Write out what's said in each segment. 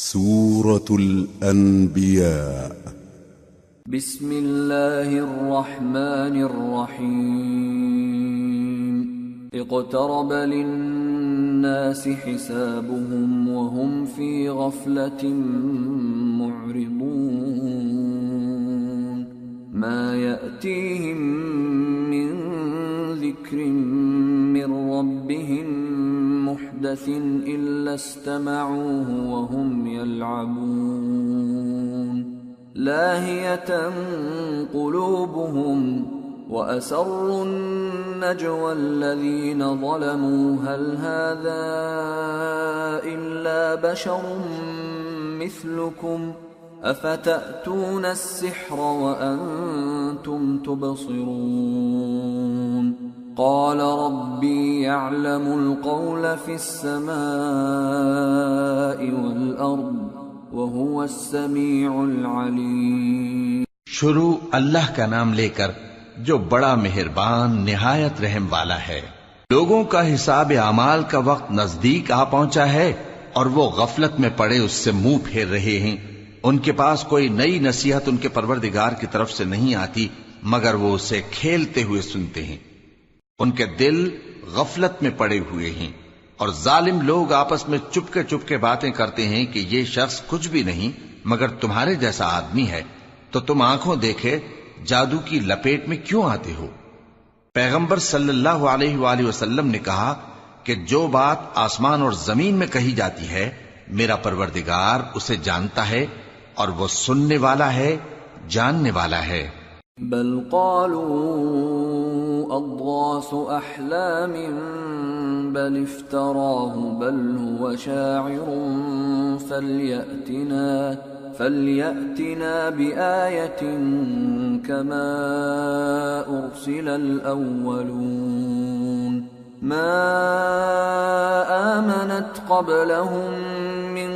سورة الأنبياء. بسم الله الرحمن الرحيم. اقترب للناس حسابهم وهم في غفلة معرضون. ما يأتيهم من ذكر من ربهم محدث إلا استمعوه وهم يلعبون. لاهية قلوبهم وأسروا النجوى الذين ظلموا هل هذا إلا بشر مثلكم أفتأتون السحر وأنتم تبصرون. قال ربي يعلم القول في السماء والأرض وهو السميع العليم. شروع اللہ کا نام لے کر جو بڑا مہربان نہایت رحم والا ہے. لوگوں کا حساب اعمال کا وقت نزدیک آ پہنچا ہے اور وہ غفلت میں پڑے اس سے منہ پھیر رہے ہیں. ان کے پاس کوئی نئی نصیحت ان کے پروردگار کی طرف سے نہیں آتی مگر وہ اسے کھیلتے ہوئے سنتے ہیں. ان کے دل غفلت میں پڑے ہوئے ہیں اور ظالم لوگ آپس میں چپکے باتیں کرتے ہیں کہ یہ شخص کچھ بھی نہیں مگر تمہارے جیسا آدمی ہے تو تم آنکھوں دیکھے جادو کی لپیٹ میں کیوں آتے ہو. پیغمبر صلی اللہ علیہ وآلہ وسلم نے کہا کہ جو بات آسمان اور زمین میں کہی جاتی ہے میرا پروردگار اسے جانتا ہے اور وہ سننے والا ہے جاننے والا ہے. بل قالوا اضغاث احلام بل افتراه بل هو شاعر فليأتنا بآية كما أرسل الأولون. ما آمنت قبلهم من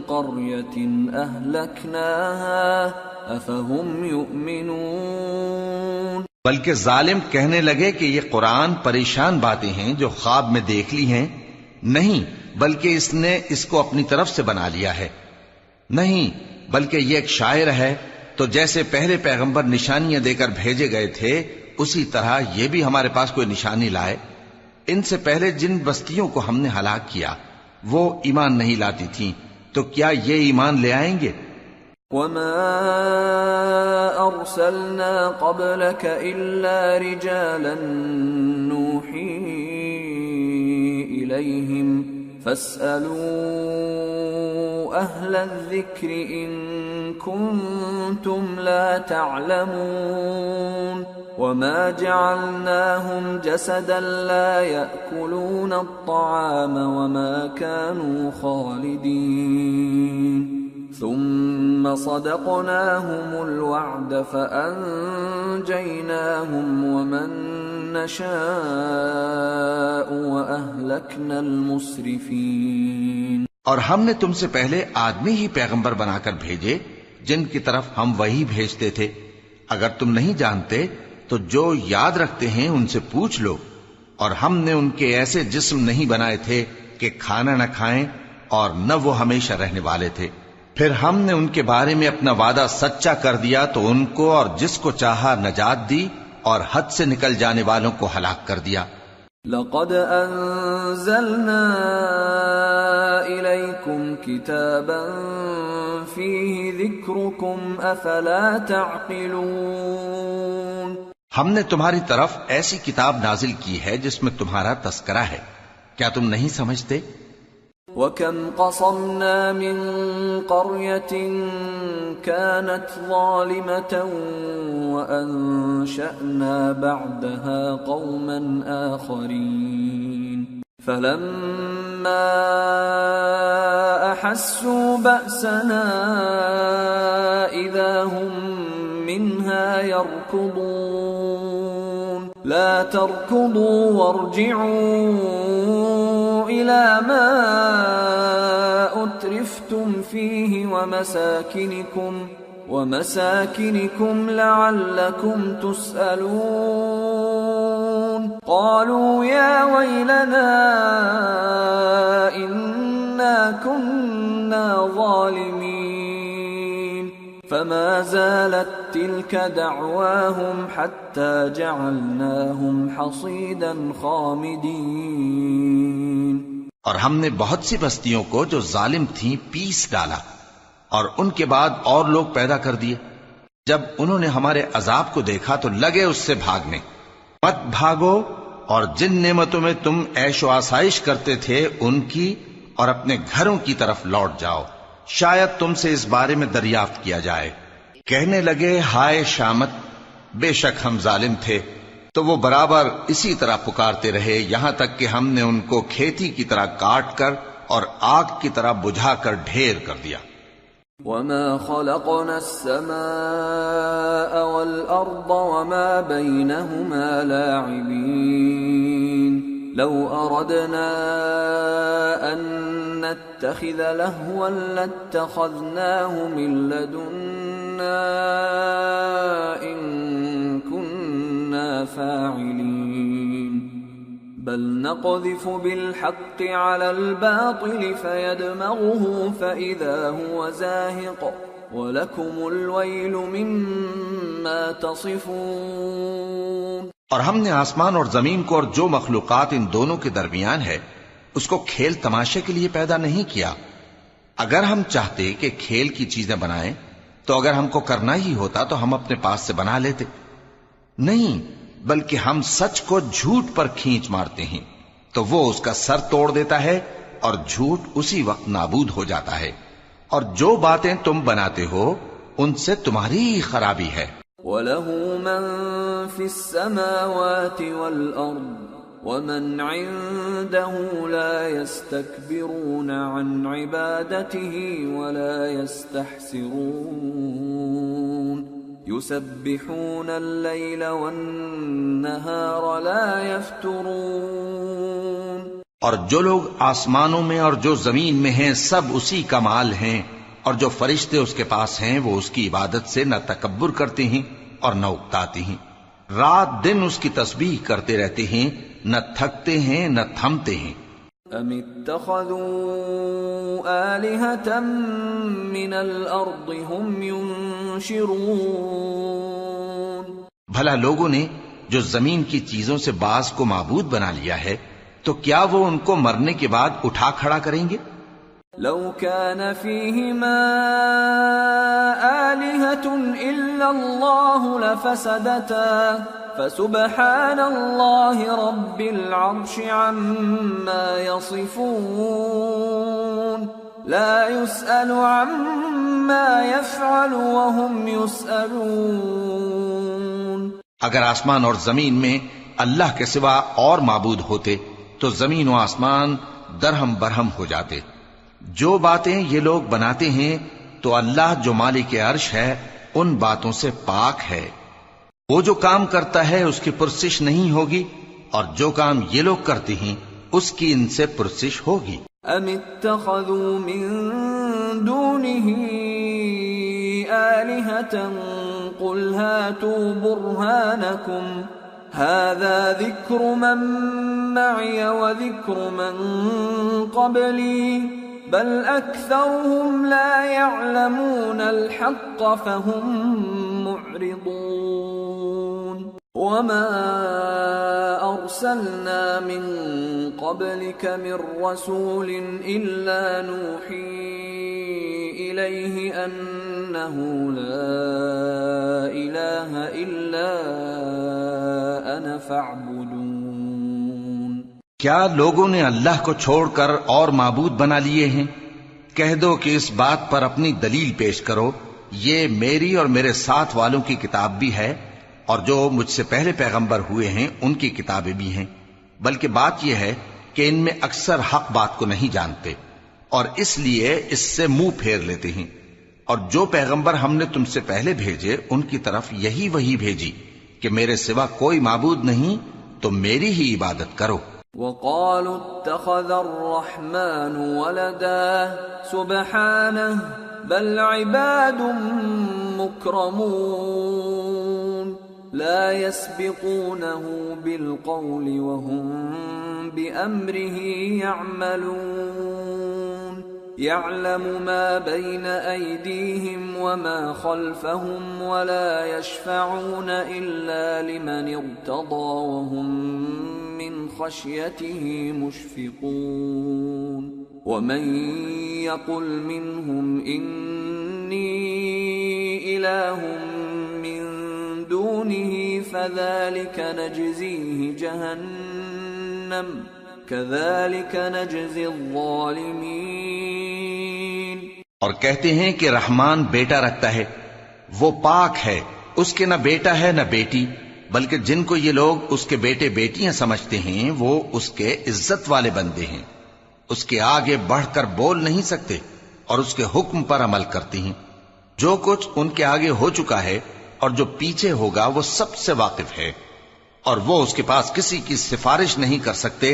قرية أهلكناها أفهم يؤمنون. بلکہ ظالم کہنے لگے کہ یہ قرآن پریشان باتیں ہیں جو خواب میں دیکھ لی ہیں. نہیں بلکہ اس نے اس کو اپنی طرف سے بنا لیا ہے. نہیں بلکہ یہ ایک شاعر ہے. تو جیسے پہلے پیغمبر نشانیاں دے کر بھیجے گئے تھے اسی طرح یہ بھی ہمارے پاس کوئی نشانی لائے. ان سے پہلے جن بستیوں کو ہم نے ہلاک کیا وہ ایمان نہیں لاتی تھیں تو کیا یہ ایمان لے آئیں گے؟ وما أرسلنا قبلك إلا رجالا نوحي إليهم فاسألوا أهل الذكر إن كنتم لا تعلمون. وما جعلناهم جسدا لا يأكلون الطعام وما كانوا خالدين. ثم صدقناهم الوعد فأنجيناهم ومن نشاء وأهلكنا المسرفين. اور ہم نے تم سے پہلے آدمی ہی پیغمبر بنا کر بھیجے جن کی طرف ہم وہی بھیجتے تھے. اگر تم نہیں جانتے تو جو یاد رکھتے ہیں ان سے پوچھ لو. اور ہم نے ان کے ایسے جسم نہیں بنائے تھے کہ کھانا نہ کھائیں اور نہ وہ ہمیشہ رہنے والے تھے. پھر ہم نے ان کے بارے میں اپنا وعدہ سچا کر دیا تو ان کو اور جس کو چاہا نجات دی اور حد سے نکل جانے والوں کو ہلاک کر دیا. لقد انزلنا الیکم کتابا فیہ ذکرکم افلا تعقلون. ہم نے تمہاری طرف ایسی کتاب نازل کی ہے جس میں تمہارا تذکرہ ہے. کیا تم نہیں سمجھتے؟ وَكَمْ قَصَمْنَا مِنْ قَرْيَةٍ كَانَتْ ظَالِمَةً وَأَنشَأْنَا بَعْدَهَا قَوْمًا آخَرِينَ فَلَمَّا أَحَسُّوا بَأْسَنَا إِذَا هُمْ مِنْهَا يَرْكُضُونَ. لَا تَرْكُضُوا وَارْجِعُوا إِلَى مَا أُتْرِفْتُمْ فِيهِ وَمَسَاكِنِكُمْ لَعَلَّكُمْ تُسْأَلُونَ. قَالُوا يَا وَيْلَنَا إِنَّا كُنَّا كنا ظالمين فما زالت تلك دعواهم حتى جعلناهم حصيدا خامدين. اور ہم نے بہت سی بستیوں کو جو ظالم تھیں پیس ڈالا، اور ان کے بعد اور لوگ پیدا کر دیے. جب انہوں نے ہمارے عذاب کو دیکھا تو لگے اس سے بھاگنے. مت بھاگو، اور جن نعمتوں میں تم عیش و آسائش کرتے تھے ان کی اور اپنے گھروں کی طرف لوٹ جاؤ، شاید تم سے اس بارے میں دریافت کیا جائے. کہنے لگے ہائے شامت، بے شک ہم ظالم تھے. تو وہ برابر اسی طرح پکارتے رہے یہاں تک کہ ہم نے ان کو کھیتی کی طرح کاٹ کر اور آگ کی طرح بجھا کر ڈھیر کر دیا. وما خلقنا السماء والأرض وما بينهما لاعبين لو أردنا أن نتخذ لهوا لاتخذناه من لدنا إن كنا فاعلين بل نقذف بالحق على الباطل فيدمغه فإذا هو زاهق وَلَكُمُ الْوَيْلُ مِمَّا تَصِفُونَ. اور ہم نے آسمان اور زمین کو اور جو مخلوقات ان دونوں کے درمیان ہے اس کو کھیل تماشے کے لیے پیدا نہیں کیا. اگر ہم چاہتے کہ کھیل کی چیزیں بنائیں تو اگر ہم کو کرنا ہی ہوتا تو ہم اپنے پاس سے بنا لیتے. نہیں، بلکہ ہم سچ کو جھوٹ پر کھینچ مارتے ہیں تو وہ اس کا سر توڑ دیتا ہے اور جھوٹ اسی وقت نابود ہو جاتا ہے. اور جو باتیں تم بناتے ہو ان سے تمہاری خرابی ہے. وَلَهُ مَن فِي السَّمَاوَاتِ وَالْأَرْضِ وَمَنْ عِندَهُ لَا يَسْتَكْبِرُونَ عَنْ عِبَادَتِهِ وَلَا يَسْتَحْسِرُونَ يُسَبِّحُونَ اللَّيْلَ وَالنَّهَارَ لَا يَفْتُرُونَ. اور جو لوگ آسمانوں میں اور جو زمین میں ہیں سب اسی کا مال ہیں، اور جو فرشتے اس کے پاس ہیں وہ اس کی عبادت سے نہ تکبر کرتے ہیں اور نہ اکتاتے ہیں. رات دن اس کی تسبیح کرتے رہتے ہیں، نہ تھکتے ہیں نہ تھمتے ہیں. ام اتخذوا آلهة من الارض هم ينشرون. بھلا لوگوں نے جو زمین کی چیزوں سے بعض کو معبود بنا لیا ہے تو کیا وہ ان کو مرنے کے بعد اٹھا کھڑا کریں گے؟ لو كان فيهما آلهة إلا الله لفسدتا فسبحان الله رب العرش عما يصفون لا يسأل عما يفعل وهم يسألون. اگر آسمان اور زمین میں اللہ کے سوا اور معبود ہوتے تو زمین و آسمان درہم برہم ہو جاتے. جو باتیں یہ لوگ بناتے ہیں تو اللہ جو مالک عرش ہے ان باتوں سے پاک ہے. وہ جو کام کرتا ہے اس کی پرسش نہیں ہوگی، اور جو کام یہ لوگ کرتے ہیں اس کی ان سے پرسش ہوگی. ام اتخذوا من دونه آلهة قل هاتوا برهانكم هذا ذكر من معي وذكر من قبلي بل أكثرهم لا يعلمون الحق فهم معرضون. وما أرسلنا من قبلك من رسول إلا نوحي إليه أنه لا إله إلا أنا فاعبدون. کیا لوگوں نے اللہ کو چھوڑ کر اور معبود بنا لیے ہیں؟ کہہ دو کہ اس بات پر اپنی دلیل پیش کرو، یہ میری اور میرے ساتھ والوں کی کتاب بھی ہے اور جو مجھ سے پہلے پیغمبر ہوئے ہیں ان کی کتابیں بھی ہیں، بلکہ بات یہ ہے کہ ان میں اکثر حق بات کو نہیں جانتے اور اس لیے اس سے منہ پھیر لیتے ہیں. اور جو پیغمبر ہم نے تم سے پہلے بھیجے ان کی طرف یہی وحی بھیجی کہ میرے سوا کوئی معبود نہیں تو میری ہی عبادت کرو. وقالوا اتخذ الرحمن ولدا سبحانه بل عباد مكرمون لا يسبقونه بالقول وهم بأمره يعملون. يعلم ما بين أيديهم وما خلفهم ولا يشفعون إلا لمن ارتضى وهم من خشيته مشفقون ومن يقل منهم إني إله من دونه فذلك نجزيه جهنم كذلك نجزي الظالمين۔ اور کہتے ہیں کہ رحمان بیٹا رکھتا ہے، وہ پاک ہے، اس کے نہ بیٹا ہے نہ بیٹی، بلکہ جن کو یہ لوگ اس کے بیٹے بیٹیاں سمجھتے ہیں وہ اس کے عزت والے بندے ہیں، اس کے آگے بڑھ کر بول نہیں سکتے اور اس کے حکم پر عمل کرتے ہیں۔ جو کچھ ان کے آگے ہو چکا ہے اور جو پیچھے ہوگا وہ سب سے واقف ہے، اور وہ اس کے پاس کسی کی سفارش نہیں کر سکتے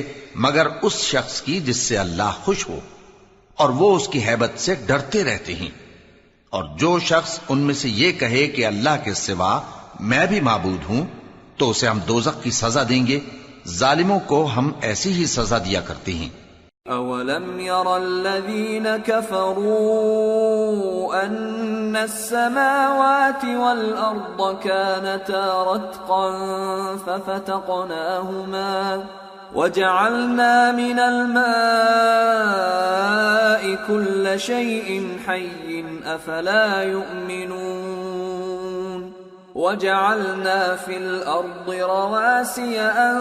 مگر اس شخص کی جس سے اللہ خوش ہو، اور وہ اس کی ہیبت سے ڈرتے رہتے ہیں۔ اور جو شخص ان میں سے یہ کہے کہ اللہ کے سوا میں بھی معبود ہوں تو اسے ہم دوزخ کی سزا دیں گے، ظالموں کو ہم ایسی ہی سزا دیا کرتے ہیں۔ أَوَلَمْ يَرَ الَّذِينَ كَفَرُوا أَنَّ السَّمَاوَاتِ وَالْأَرْضَ كَانَتَا رَتْقًا فَفَتَقْنَاهُمَا وَجَعَلْنَا مِنَ الْمَاءِ كُلَّ شَيْءٍ حَيٍّ أَفَلَا يُؤْمِنُونَ وَجَعَلْنَا فِي الْأَرْضِ رَوَاسِيَ أَن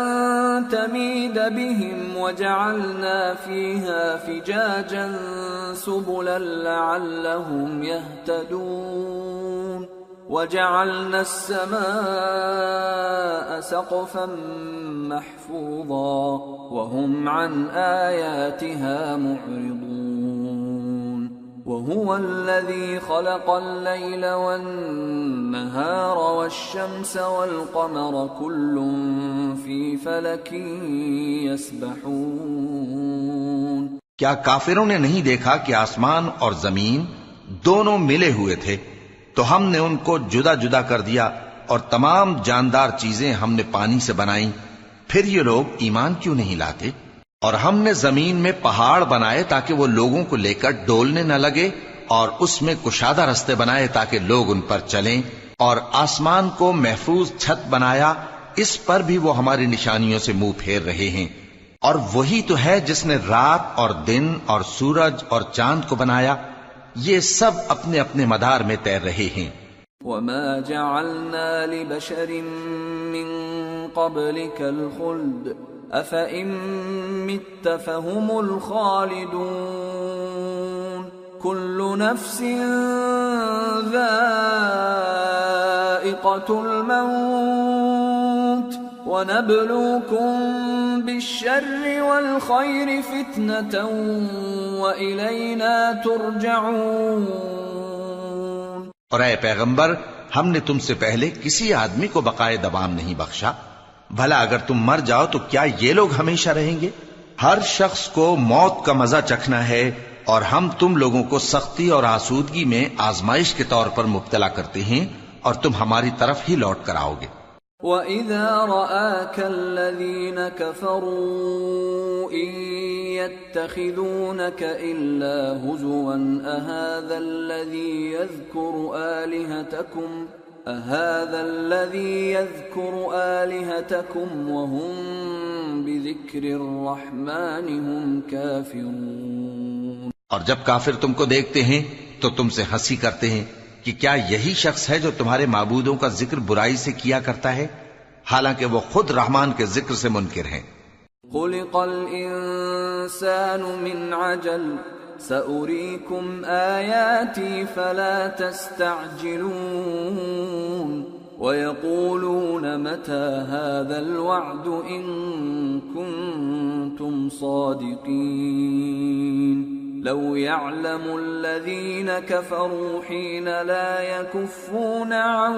تَمِيدَ بِهِمْ وَجَعَلْنَا فِيهَا فِجَاجًا سُبُلًا لَعَلَّهُمْ يَهْتَدُونَ وَجَعَلْنَا السَّمَاءَ سَقْفًا مَحْفُوظًا وَهُمْ عَنْ آيَاتِهَا مُعْرِضُونَ وَهُوَ الَّذِي خَلَقَ اللَّيْلَ وَالنَّهَارَ وَالشَّمْسَ وَالْقَمَرَ كُلٌّ فِي فَلَكٍ يَسْبَحُونَ۔ کیا کافروں نے نہیں دیکھا کہ آسمان اور زمین دونوں ملے ہوئے تھے تو ہم نے ان کو جدا جدا کر دیا، اور تمام جاندار چیزیں ہم نے پانی سے بنائیں، پھر یہ لوگ ایمان کیوں نہیں لاتے؟ اور ہم نے زمین میں پہاڑ بنائے تاکہ وہ لوگوں کو لے کر ڈولنے نہ لگے، اور اس میں کشادہ رستے بنائے تاکہ لوگ ان پر چلیں، اور آسمان کو محفوظ چھت بنایا، اس پر بھی وہ ہماری نشانیوں سے منہ پھیر رہے ہیں۔ اور وہی تو ہے جس نے رات اور دن اور سورج اور چاند کو بنایا، یہ سب اپنے اپنے مدار میں تیر رہے ہیں۔ وَمَا جَعَلْنَا لِبَشَرٍ مِّن قَبْلِكَ الْخُلْدَ أَفَإِن مِّتَّ فَهُمُ الْخَالِدُونَ كُلُّ نَفْسٍ ذَائِقَةُ الْمَوْتِ وَنَبْلُوكُم بِالشَّرِّ وَالْخَيْرِ فِتْنَةً وَإِلَيْنَا تُرْجَعُونَ۔ اور اے پیغمبر، ہم نے تم سے پہلے کسی آدمی کو بقائے دوام نہیں بخشا، بھلا اگر تم مر جاؤ تو کیا یہ لوگ ہمیشہ رہیں گے؟ ہر شخص کو موت کا مزہ چکھنا ہے، اور ہم تم لوگوں کو سختی اور آسودگی میں آزمائش کے طور پر مبتلا کرتے ہیں، اور تم ہماری طرف ہی لوٹ کر آؤ گے۔ وَإِذَا رَآكَ الَّذِينَ كَفَرُوا إِن يَتَّخِذُونَكَ إِلَّا هُزُوًا أَهَذَا الَّذِي يَذْكُرُ آلِهَتَكُمْ وَهُمْ بِذِكْرِ الرَّحْمَنِ هُمْ كَافِرُونَ۔ اور جب کافر تم کو دیکھتے ہیں تو تم سے ہنسی کرتے ہیں کہ کیا یہی شخص ہے جو تمہارے معبودوں کا ذکر برائی سے کیا کرتا ہے، حالانکہ وہ خود رحمان کے ذکر سے منکر ہیں۔ خُلِقَ الْإِنسَانُ مِنْ عَجَلٍ سَأُرِيكُمْ آيَاتِي فَلَا تَسْتَعْجِلُونَ وَيَقُولُونَ مَتَى هَذَا الْوَعْدُ إِن كُنتُمْ صَادِقِينَ لَوْ يَعْلَمُ الَّذِينَ كَفَرُوا حِينَ لَا يَكُفُّونَ عَن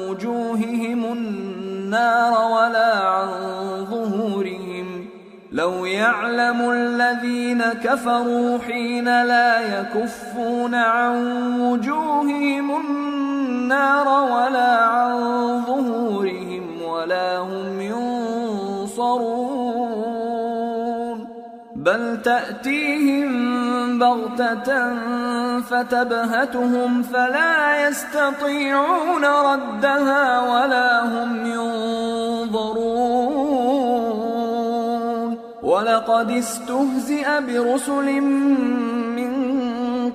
وُجُوهِهِمُ النَّارَ وَلَا عَن ظُهُورِهِمْ لَوْ يَعْلَمُ الَّذِينَ كَفَرُوا حِينَ لَا يَكُفُّونَ عَن وُجُوهِهِمُ النَّارَ وَلَا عَن ظُهُورِهِمْ وَلَا هُمْ يُنصَرُونَ بَلْ تَأْتِيهِم بغتة فتبهتهم فلا يستطيعون ردها ولا هم ينظرون ولقد استهزئ برسل من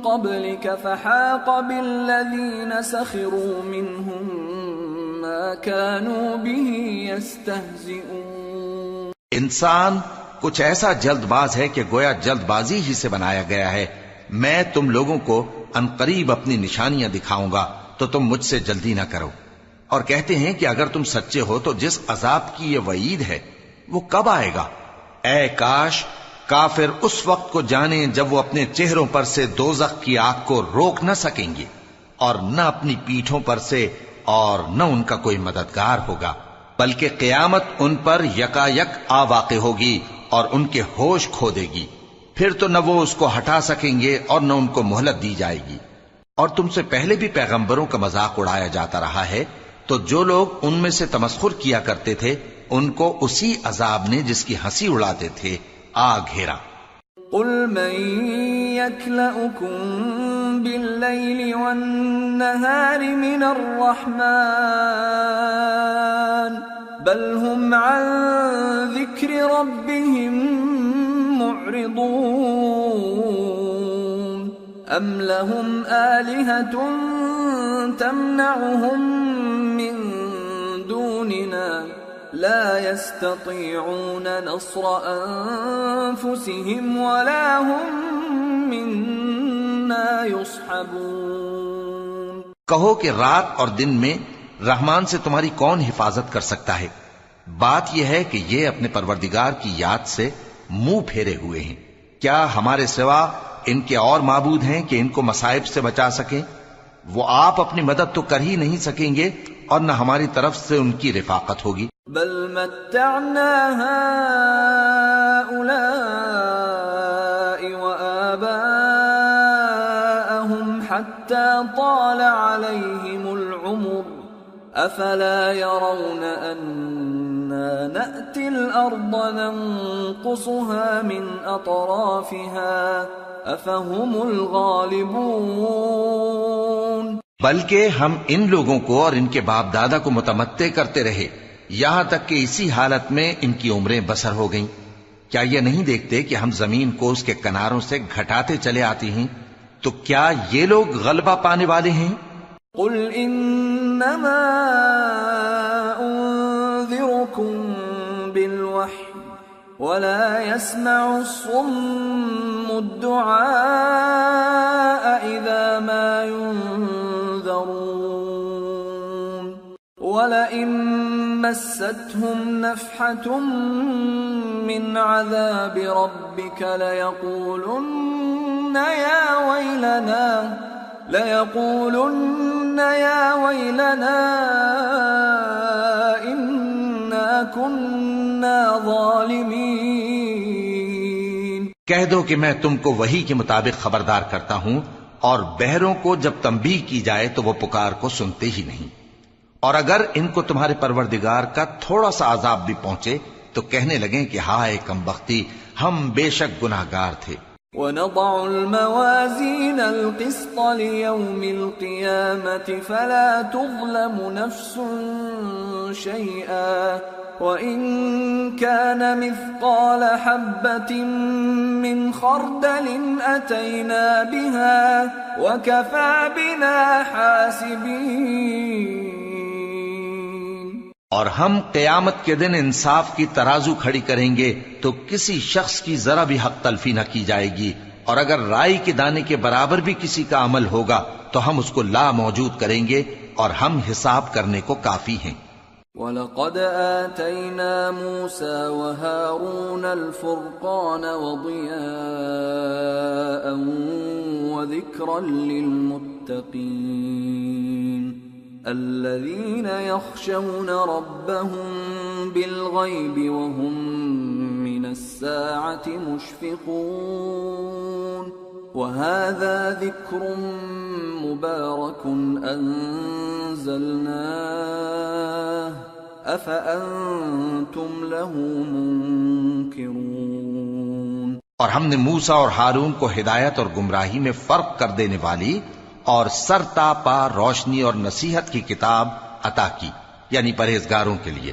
قبلك فحاق بالذين سخروا منهم ما كانوا به يستهزئون. انسان کچھ ایسا جلد باز ہے کہ گویا جلد بازی ہی سے بنایا گیا ہے. میں تم لوگوں کو عنقریب اپنی نشانیاں دکھاؤں گا تو تم مجھ سے جلدی نہ کرو. اور کہتے ہیں کہ اگر تم سچے ہو تو جس عذاب کی یہ وعید ہے وہ کب آئے گا؟ اے کاش کافر اس وقت کو جانیں جب وہ اپنے چہروں پر سے دوزخ کی آگ کو روک نہ سکیں گے اور نہ اپنی پیٹھوں پر سے اور نہ ان کا کوئی مددگار ہوگا، بلکہ قیامت ان پر یکا یک آ واقع ہوگی اور ان کے ہوش کھو دے گی. پھر تو نہ وہ اس کو ہٹا سکیں گے اور نہ ان کو مہلت دی جائے گی. اور تم سے پہلے بھی پیغمبروں کا مذاق اڑایا جاتا رہا ہے، تو جو لوگ ان میں سے تمسخر کیا کرتے تھے ان کو اسی عذاب نے جس کی ہنسی اڑاتے تھے آ گھیرا. قل من يكلؤكم بالليل والنهار من الرحمن بل هم عن ذكر ربهم معرضون أم لهم آلهة تمنعهم من دوننا لا يستطيعون نصر أنفسهم ولا هم منا يصحبون. کہو کہ رات اور دن میں رحمان سے تمہاری کون حفاظت کر سکتا ہے؟ بات یہ ہے کہ یہ اپنے پروردگار کی یاد سے منہ پھیرے ہوئے ہیں. کیا ہمارے سوا ان کے اور معبود ہیں کہ ان کو مصائب سے بچا سکیں؟ وہ آپ اپنی مدد تو کر ہی نہیں سکیں گے اور نہ ہماری طرف سے ان کی رفاقت ہوگی. بل متعنا هؤلاء وآباءهم حتى طال عليهم العمر أفلا يرون أنا نأتي الأرض ننقصها من أطرافها أفهم الغالبون. بلکہ ہم ان لوگوں کو اور ان کے باپ دادا کو متمتع کرتے رہے یہاں تک کہ اسی حالت میں ان کی عمریں بسر ہو گئیں. کیا یہ نہیں دیکھتے کہ ہم زمین کو اس کے کناروں سے گھٹاتے چلے آتے ہیں؟ تو کیا یہ لوگ غلبہ پانے والے ہیں؟ قل انما انذركم بالوحی ولا يسمع الصم الدعاء اذا ما ينذرون ولئن مستهم نفحة من عذاب ربك ليقولن يا ويلنا إنا كنا ظالمين. کہہ دو کہ میں تم کو وحی کے مطابق خبردار کرتا ہوں، اور بہروں کو جب تنبیہ کی جائے تو وہ پکار کو سنتے ہی نہیں. اور اگر ان کو تمہارے پروردگار کا تھوڑا سا عذاب بھی پہنچے تو کہنے لگیں کہ ہائے کمبختی، ہم بے شک گناہگار تھے. وَنَضَعُ الْمَوَازِينَ الْقِسْطَ لِيَوْمِ الْقِيَامَةِ فَلَا تُظْلَمُ نَفْسٌ شَيْئًا وَإِن كَانَ مِثْقَالَ حَبَّةٍ مِّنْ خَرْدَلٍ أَتَيْنَا بِهَا وَكَفَى بِنَا حَاسِبِينَ. اور ہم قیامت کے دن انصاف کی ترازو کھڑی کریں گے تو کسی شخص کی ذرا بھی حق تلفی نہ کی جائے گی، اور اگر رائی کے دانے کے برابر بھی کسی کا عمل ہوگا تو ہم اس کو لا موجود کریں گے اور ہم حساب کرنے کو کافی ہیں. وَلَقَدْ آتَيْنَا مُوسَى وَهَارُونَ الْفُرْقَانَ وَضِيَاءً وَذِكْرًا لِّلْمُتَّقِينَ الذين يخشون ربهم بالغيب وهم من الساعة مشفقون. وهذا ذكر مبارك أنزلناه أفأنتم له منكرون. اور ہم نے موسیٰ اور ہارون کو ہدایت اور گمراہی میں فرق کر دینے والی اور سر تا پا روشنی اور نصیحت کی کتاب عطا کی، یعنی پرہیزگاروں کے لیے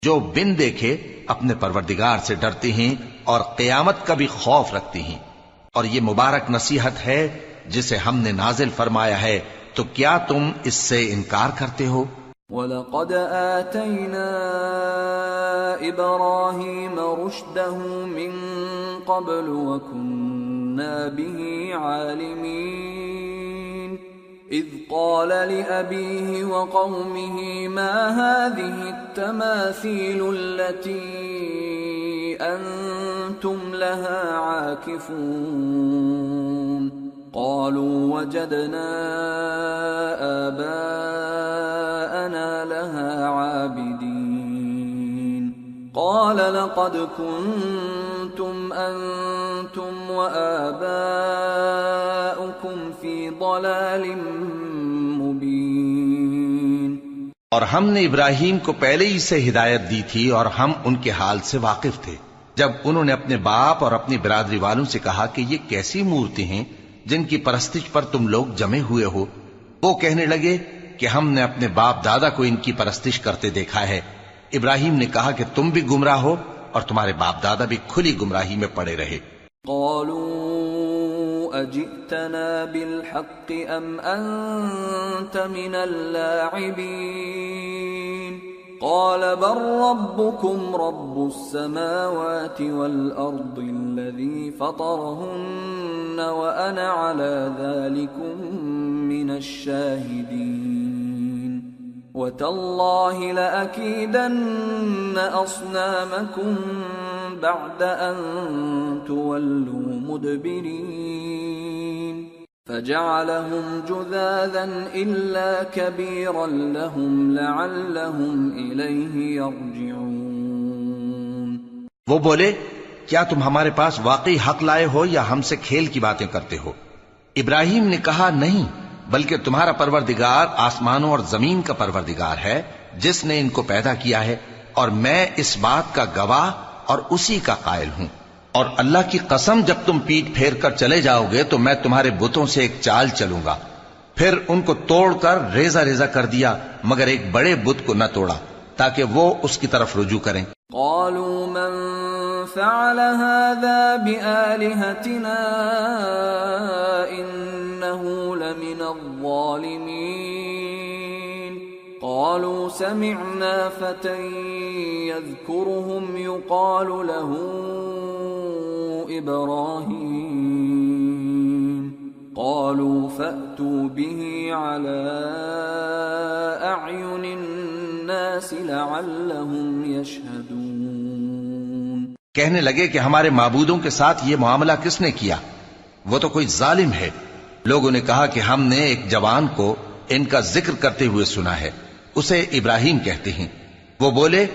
جو بن دیکھے اپنے پروردگار سے ڈرتے ہیں اور قیامت کا بھی خوف رکھتے ہیں، اور یہ مبارک نصیحت ہے جسے ہم نے نازل فرمایا ہے، تو کیا تم اس سے انکار کرتے ہو؟ وَلَقَدْ آتَيْنَا إِبْرَاهِيمَ رُشْدَهُ مِن قَبْلُ وَكُنَّا بِهِ عَالِمِينَ إِذْ قَالَ لِأَبِيهِ وَقَوْمِهِ مَا هَذِهِ التَّمَاثِيلُ الَّتِي أَنْتُمْ لَهَا عَاكِفُونَ قالوا وجدنا آباءنا لها عابدين قال لقد كنتم أنتم وآباؤكم في ضلال مبين۔ اور ہم نے ابراہیم کو پہلے ہی سے ہدایت دی تھی اور ہم ان کے حال سے واقف تھے جب انہوں نے اپنے باپ اور اپنی برادری والوں سے کہا کہ یہ کیسی مورتی ہیں جن کی پرستش پر تم لوگ جمے ہوئے ہو۔ وہ کہنے لگے کہ ہم نے اپنے باپ دادا کو ان کی پرستش کرتے دیکھا ہے۔ ابراہیم نے کہا کہ تم بھی گمراہ ہو اور تمہارے باپ دادا بھی کھلی گمراہی میں پڑے رہے۔ قالوا اجئتنا بالحق ام انت من اللاعبین قال بل ربكم رب السماوات والأرض الذي فطرهن وأنا على ذلكم من الشاهدين وتالله لأكيدن أصنامكم بعد أن تولوا مدبرين فجعلهم جذاذا إلا كبيرا لهم لعلهم إليه يرجعون۔ وہ بولے کیا تم ہمارے پاس واقعی حق لائے ہو یا ہم سے کھیل کی باتیں کرتے ہو؟ ابراہیم نے کہا نہیں، بلکہ تمہارا پروردگار آسمانوں اور زمین کا پروردگار ہے جس نے ان کو پیدا کیا ہے، اور میں اس بات کا گواہ اور اسی کا قائل ہوں۔ اور اللہ کی قسم جب تم پیٹ پھیر کر چلے جاؤ گے تو میں تمہارے بتوں سے ایک چال چلوں گا۔ پھر ان کو توڑ کر ریزہ ریزہ کر دیا مگر ایک بڑے بت کو نہ توڑا تاکہ وہ اس کی طرف رجوع کریں۔ قالوا من فعل هذا بآلهتنا إنه لمن الظالمين قالوا سمعنا فتى يذكرهم يقال له إبراهيم قالوا فأتوا به على أعين الناس لعلهم يشهدون۔ کہنے لگے کہ ہمارے معبودوں کے ساتھ یہ معاملہ کس نے کیا؟ وہ تو کوئی ظالم ہے۔ لوگوں نے کہا کہ ہم نے ایک جوان کو ان کا ذکر کرتے ہوئے سنا ہے، اسے ابراہیم کہتے ہیں۔ وہ بولے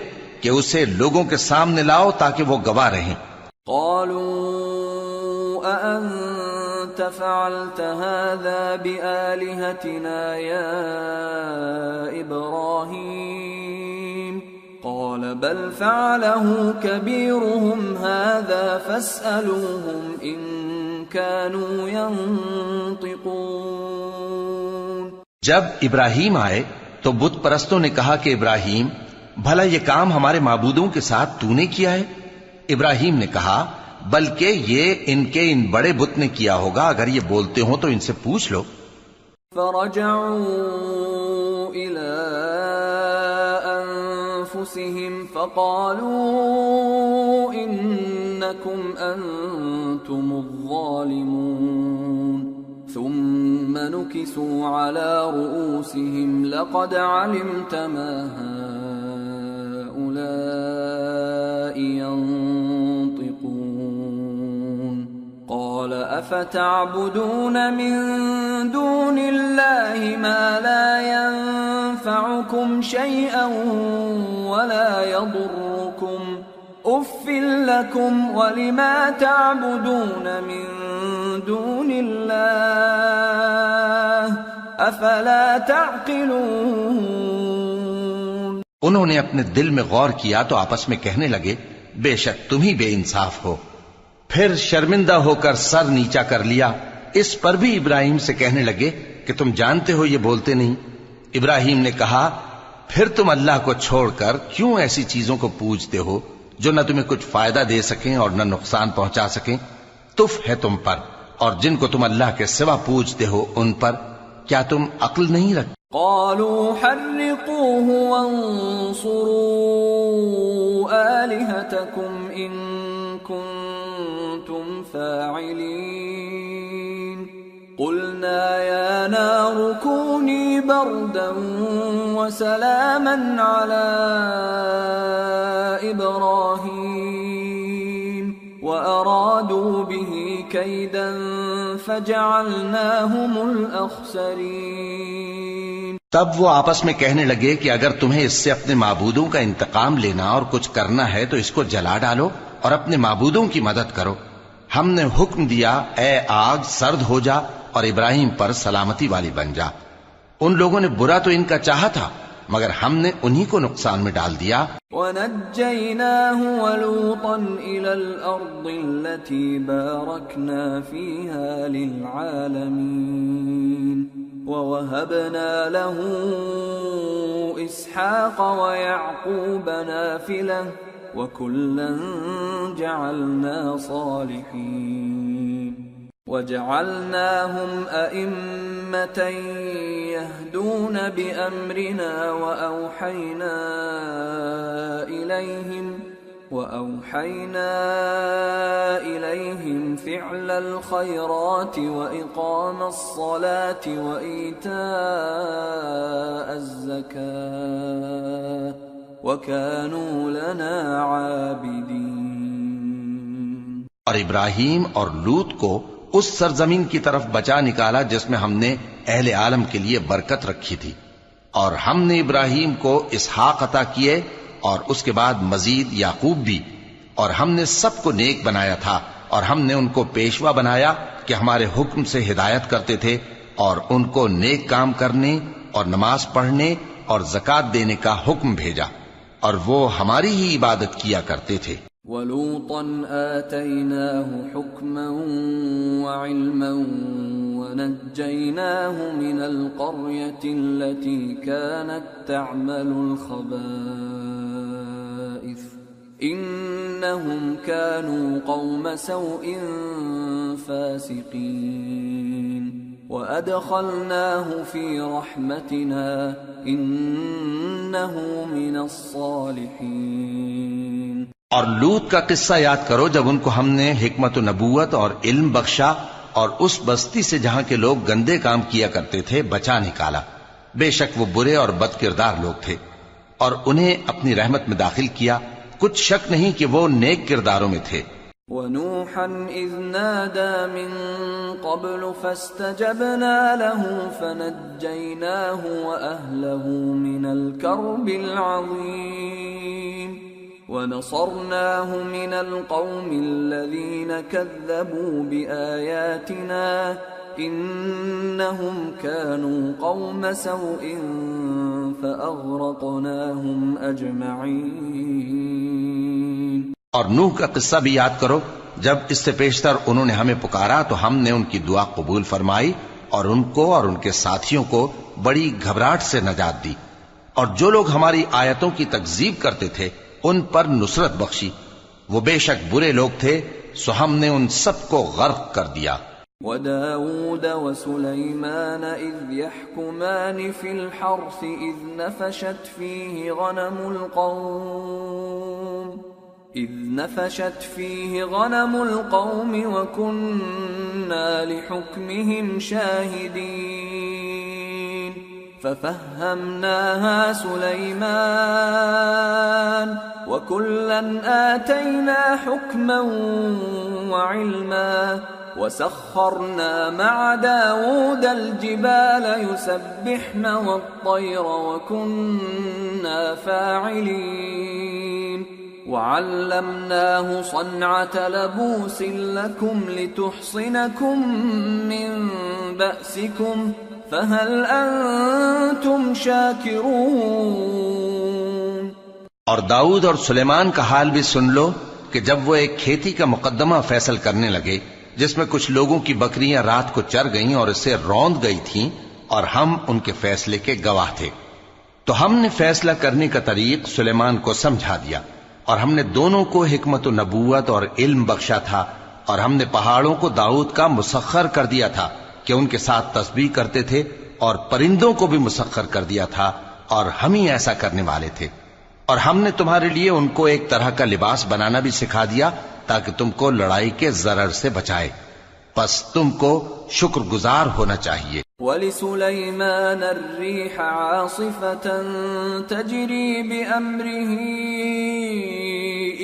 کہ اسے لوگوں کے سامنے لاؤ تاکہ وہ گواہ رہیں۔ قالوا أأنت فعلت هذا بآلهتنا يا إبراهيم قال بل فعله كبيرهم هذا فاسألوهم إن كانوا ينطقون۔ جب ابراہیم آئے تو بت پرستوں نے کہا کہ ابراہیم بھلا یہ کام ہمارے معبودوں کے ساتھ تو نے کیا ہے؟ ابراہیم نے کہا بلکہ یہ ان کے ان بڑے بت نے کیا ہوگا، اگر یہ بولتے ہوں تو ان سے پوچھ لو۔ فرجعوا إلى أنفسهم فقالوا إنكم أنتم الظالمون ثم نكسوا على رؤوسهم لقد علمت ما هؤلاء ينطقون قال أفتعبدون من دون الله ما لا ينفعكم شيئا ولا يضركم أف لكم ولما تعبدون من دون الله أفلا تعقلون۔ انہوں نے اپنے دل میں غور کیا تو آپس میں کہنے لگے بے شک تم ہی بے انصاف ہو۔ پھر شرمندہ ہو کر سر نیچا کر لیا۔ اس پر بھی ابراہیم سے کہنے لگے کہ تم جانتے ہو یہ بولتے نہیں۔ ابراہیم نے کہا پھر تم اللہ کو چھوڑ کر کیوں ایسی چیزوں کو پوجتے ہو جو نہ تمہیں کچھ فائدہ دے سکیں اور نہ نقصان پہنچا سکیں؟ تف ہے تم پر اور جن کو تم اللہ کے سوا پوجتے ہو ان پر، کیا تم عقل نہیں رکھتے؟ قالوا حرقوه وانصروا آلهتكم إن كنتم فاعلين قلنا يا نار كوني بردا وسلاما على إبراهيم وأرادوا به كيدا فجعلناهم الأخسرين۔ تب وہ آپس میں کہنے لگے کہ اگر تمہیں اس سے اپنے معبودوں کا انتقام لینا اور کچھ کرنا ہے تو اس کو جلا ڈالو اور اپنے معبودوں کی مدد کرو۔ ہم نے حکم دیا اے آگ سرد ہو جا اور ابراہیم پر سلامتی والی بن جا۔ ان لوگوں نے برا تو ان کا چاہا تھا مگر ہم نے انہی کو نقصان میں ڈال دیا۔ وَنَجَّيْنَاهُ وَلُوطًا إِلَى الْأَرْضِ الَّتِي بَارَكْنَا فِيهَا لِلْعَالَمِينَ وَوَهَبْنَا لَهُ إِسْحَاقَ وَيَعْقُوبَ نَافِلَةً وَكُلًّا جَعَلْنَا صَالِحِينَ وَجَعَلْنَاهُمْ أَئِمَّةً يَهْدُونَ بِأَمْرِنَا وَأَوْحَيْنَا إِلَيْهِمْ فِعْلَ الْخَيْرَاتِ وَإِقَامَ الصَّلَاةِ وَإِيتَاءَ الزَّكَاةِ وَكَانُوا لَنَا عَابِدِينَ۔ اور ابراہیم اور لوط کو اس سرزمین کی طرف بچا نکالا جس میں ہم نے اہل عالم کے لیے برکت رکھی تھی، اور ہم نے ابراہیم کو اسحاق عطا کیے اور اس کے بعد مزید یعقوب بھی، اور ہم نے سب کو نیک بنایا تھا، اور ہم نے ان کو پیشوا بنایا کہ ہمارے حکم سے ہدایت کرتے تھے، اور ان کو نیک کام کرنے اور نماز پڑھنے اور زکوٰۃ دینے کا حکم بھیجا، اور وہ ہماری ہی عبادت کیا کرتے تھے۔ وَلُوطًا آتَيْنَاهُ حُكْمًا وَعِلْمًا وَنَجَّيْنَاهُ مِنَ الْقَرْيَةِ الَّتِي كَانَتْ تَعْمَلُ الْخَبَائِثَ إِنَّهُمْ كَانُوا قَوْمَ سَوْءٍ فَاسِقِينَ وَأَدْخَلْنَاهُ فِي رَحْمَتِنَا إِنَّهُ مِنَ الصَّالِحِينَ۔ اور لوط کا قصہ یاد کرو جب ان کو ہم نے حکمت و نبوت اور علم بخشا اور اس بستی سے جہاں کے لوگ گندے کام کیا کرتے تھے بچا نکالا۔ بے شک وہ برے اور بد کردار لوگ تھے، اور انہیں اپنی رحمت میں داخل کیا، کچھ شک نہیں کہ وہ نیک کرداروں میں تھے۔ وَنُوحًا إِذْ نَادَى مِن قَبْلُ فَاسْتَجَبْنَا لَهُ فَنَجَّيْنَاهُ وَأَهْلَهُ مِنَ الْكَرْبِ الْعَظِيمِ وَنَصَرْنَاهُ مِنَ الْقَوْمِ الَّذِينَ كَذَّبُوا بِآيَاتِنَا إِنَّهُمْ كَانُوا قَوْمَ سَوْءٍ فَأَغْرَقْنَاهُمْ أَجْمَعِينَ۔ اور نوح کا قصہ بھی یاد کرو جب اس سے پیشتر انہوں نے ہمیں پکارا تو ہم نے ان کی دعا قبول فرمائی اور ان کو اور ان کے ساتھیوں کو بڑی گھبراہٹ سے نجات دی، اور جو لوگ ہماری آیتوں کی تکذیب کرتے تھے ان پر نصرت بخشی، وہ بے شک برے لوگ تھے سو ہم نے ان سب کو غرق کر دیا۔ وَدَاوُودَ وَسُلَيْمَانَ إِذْ يَحْكُمَانِ فِي الْحَرْثِ إِذْ نَفَشَتْ فِيهِ غَنَمُ الْقَوْمِ وَكُنَّا لِحُكْمِهِمْ شَاهِدِينَ فَفَهَّمْنَاهَا سُلَيْمَانَ وَكُلًّا آتَيْنَا حُكْمًا وَعِلْمًا وَسَخَّرْنَا مَعَ دَاوُودَ الْجِبَالَ يُسَبِّحْنَ وَالطَّيْرَ وَكُنَّا فَاعِلِينَ وَعَلَّمْنَاهُ صَنْعَةَ لَبُوسٍ لَكُمْ لِتُحْصِنَكُمْ مِنْ بَأْسِكُمْ فَهَلْ أَنْتُمْ شَاكِرُونَ۔ اور داؤد اور سلیمان کا حال بھی سن لو کہ جب وہ ایک کھیتی کا مقدمہ فیصل کرنے لگے جس میں کچھ لوگوں کی بکریاں رات کو چر گئیں اور اسے روند گئی تھیں اور ہم ان کے فیصلے کے گواہ تھے، تو ہم نے فیصلہ کرنے کا طریق سلیمان کو سمجھا دیا، اور ہم نے دونوں کو حکمت و نبوت اور علم بخشا تھا، اور ہم نے پہاڑوں کو داؤد کا مسخر کر دیا تھا کہ ان کے ساتھ تسبیح کرتے تھے، اور پرندوں کو بھی مسخر کر دیا تھا، اور ہم ہی ایسا کرنے والے تھے، اور ہم نے تمہارے لیے ان کو ایک طرح کا لباس بنانا بھی سکھا دیا تاکہ تم کو لڑائی کے ضرر سے بچائے، پس تم کو شکر گزار ہونا چاہیے۔ وَلِسُلَيْمَانَ الرِّيحَ عَاصِفَةً تَجْرِي بِأَمْرِهِ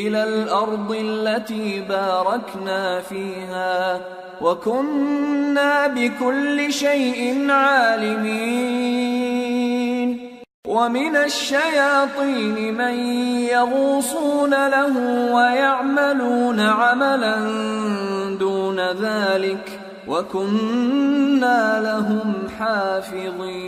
إِلَى الْأَرْضِ الَّتِي بَارَكْنَا فِيهَا وَكُنَّا بِكُلِّ شَيْءٍ عَالِمِينَ وَمِنَ الشَّيَاطِينِ مَن يَغُوصُونَ لَهُ وَيَعْمَلُونَ عَمَلًا دُونَ ذَلِكَ وَكُنَّا لَهُمْ حَافِظِينَ۔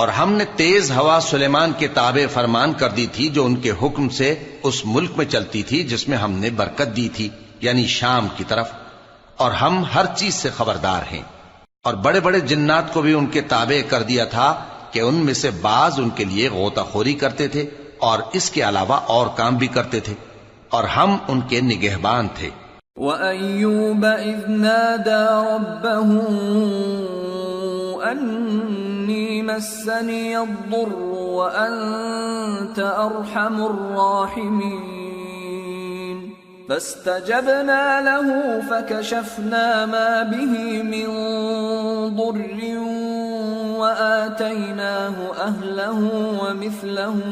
اور ہم نے تیز ہوا سلیمان کے تابع فرمان کر دی تھی جو ان کے حکم سے اس ملک میں چلتی تھی جس میں ہم نے برکت دی تھی، یعنی شام کی طرف، اور ہم ہر چیز سے خبردار ہیں۔ اور بڑے بڑے جنات کو بھی ان کے تابع کر دیا تھا کہ ان میں سے بعض ان کے لیے غوطہ خوری کرتے تھے اور اس کے علاوہ اور کام بھی کرتے تھے، اور ہم ان کے نگہبان تھے۔ وَأَيُّوبَ إِذْ نَادَى رَبَّهُ أَنِّي مَسَّنِيَ الضُّرُّ وَأَنْتَ أَرْحَمُ الرَّاحِمِينَ فَاسْتَجَبْنَا لَهُ فَكَشَفْنَا مَا بِهِ مِنْ ضُرٍّ وَآتَيْنَاهُ أَهْلَهُ وَمِثْلَهُم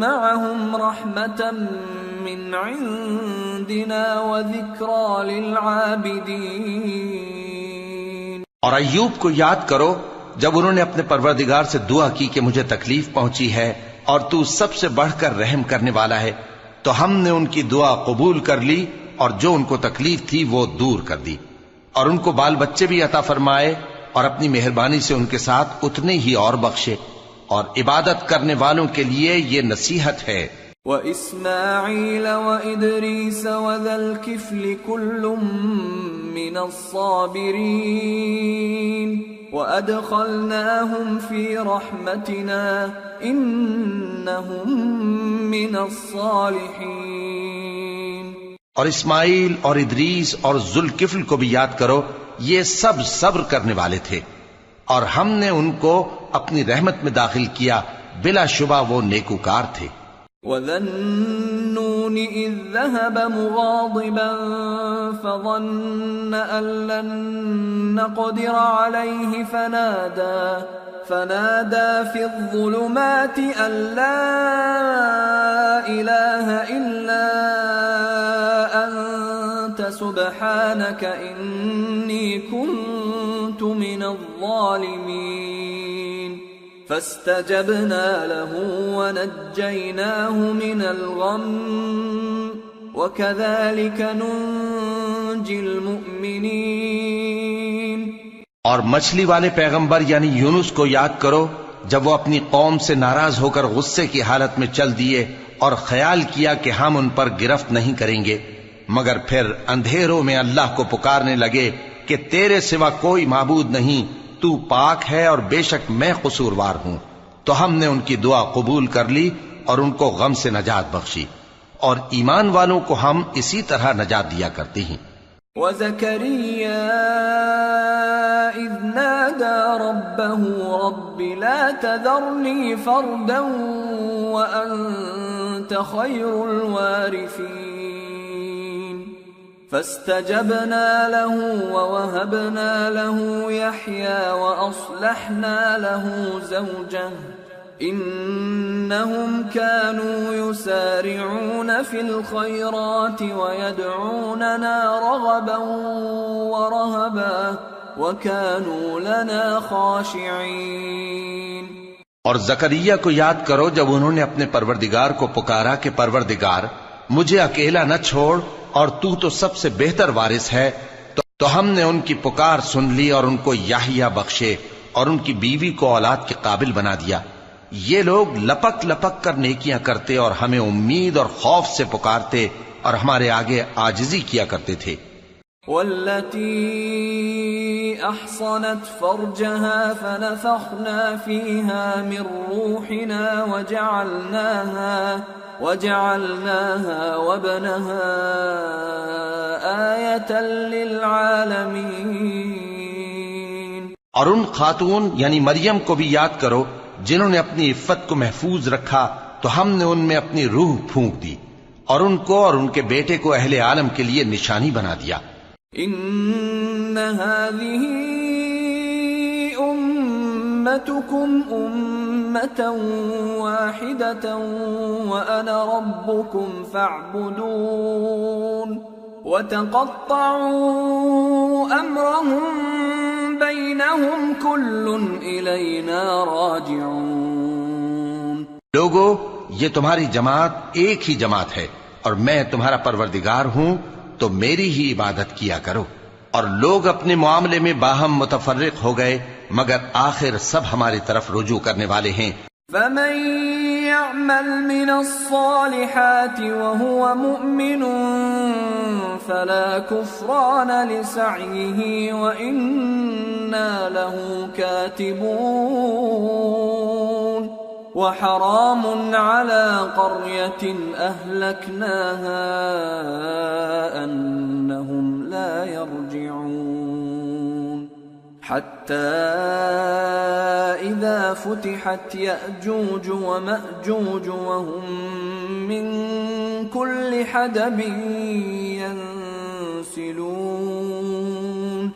مَّعَهُمْ رَحْمَةً مِّنْ عِندِنَا وَذِكْرَىٰ لِلْعَابِدِينَ۔ اور ایوب کو یاد کرو جب انہوں نے اپنے پروردگار سے دعا کی کہ مجھے تکلیف پہنچی ہے اور تو سب سے بڑھ کر رحم کرنے والا ہے، تو ہم نے ان کی دعا قبول کر لی اور جو ان کو تکلیف تھی وہ دور کر دی، اور ان کو بال بچے بھی عطا فرمائے، اور اپنی مہربانی سے ان کے ساتھ اتنے ہی اور بخشے، اور عبادت کرنے والوں کے لیے یہ نصیحت ہے۔ وَإِسْمَاعِيلَ وَإِدْرِيسَ وَذَا الْكِفْلِ كُلٌّ مِّنَ الصَّابِرِينَ وَأَدْخَلْنَاهُمْ فِي رَحْمَتِنَا إِنَّهُمْ مِّنَ الصَّالِحِينَ۔ اور اسماعیل اور ادریس اور ذوالکفل کو بھی یاد کرو، یہ سب صبر کرنے والے تھے، اور ہم نے ان کو اپنی رحمت میں داخل کیا، بلا شبہ وہ نیکوکار تھے۔ وَذَا النُّونِ إِذ ذَّهَبَ مُغَاضِبًا فَظَنَّ أَن لَّن نَّقْدِرَ عَلَيْهِ فَنَادَىٰ فِي الظُّلُمَاتِ أَن لَّا إِلَٰهَ إِلَّا أَنتَ سُبْحَانَكَ إِنِّي كُنتُ مِنَ الظَّالِمِينَ فَاسْتَجَبْنَا لَهُ وَنَجَّيْنَاهُ مِنَ الْغَمِّ وَكَذَلِكَ نُنجِي الْمُؤْمِنِينَ۔ اور مچھلی والے پیغمبر یعنی یونس کو یاد کرو جب وہ اپنی قوم سے ناراض ہو کر غصے کی حالت میں چل دیے اور خیال کیا کہ ہم ان پر گرفت نہیں کریں گے، مگر پھر اندھیروں میں اللہ کو پکارنے لگے کہ تیرے سوا کوئی معبود نہیں، تو پاک ہے اور بے شک میں قصوروار ہوں، تو ہم نے ان کی دعا قبول کر لی اور ان کو غم سے نجات بخشی، اور ایمان والوں کو ہم اسی طرح نجات دیا کرتے ہیں۔ وَزَكَرِيَّا إِذْ نَادَى رَبَّهُ رَبِّ لَا تَذَرْنِي فَرْدًا وَأَنْتَ خَيْرُ الْوَارِثِينَ فَاسْتَجَبْنَا لَهُ وَوَهَبْنَا لَهُ يَحْيَىٰ وَأَصْلَحْنَا لَهُ زَوْجَهُ إِنَّهُمْ كَانُوا يُسَارِعُونَ فِي الْخَيْرَاتِ وَيَدْعُونَنَا رَغَبًا وَرَهَبًا وَكَانُوا لَنَا خَاشِعِينَ۔ اور زکریا کو یاد کرو جب انہوں نے اپنے پروردگار کو پکارا کہ پروردگار مجھے اکیلا نہ چھوڑ اور تو سب سے بہتر وارث ہے، تو ہم نے ان کی پکار سن لی اور ان کو یحییٰ بخشے اور ان کی بیوی کو اولاد کے قابل بنا دیا. یہ لوگ لپک لپک کر نیکیاں کرتے اور ہمیں امید اور خوف سے پکارتے اور ہمارے آگے عاجزی کیا کرتے تھے. والتي أحصنت فرجها فنفخنا فيها من روحنا وجعلناها وابنها آية للعالمين. اور ان خاتون یعنی مریم کو بھی یاد کرو جنہوں نے اپنی عفت کو محفوظ رکھا تو ہم نے ان میں اپنی روح پھونک دی اور ان کو اور ان کے بیٹے کو اہل عالم کے لیے نشانی بنا دیا. ان هذه امتكم امة واحدة وانا ربكم فاعبدون وتقطعوا امرهم بينهم كل الینا راجعون. لوگو یہ تمہاری جماعت ایک ہی جماعت ہے اور میں تمہارا پروردگار ہوں تو میری ہی عبادت کیا کرو. اور لوگ اپنے معاملے میں باہم متفرق ہو گئے مگر آخر سب ہماری طرف رجوع کرنے والے ہیں. فمن يعمل من الصالحات وهو مؤمن فلا كفران لسعيه وإنا له كاتبون وحرام على قرية أهلكناها أنهم لا يرجعون. حتى إذا فتحت يأجوج ومأجوج وهم من كل حدب ينسلون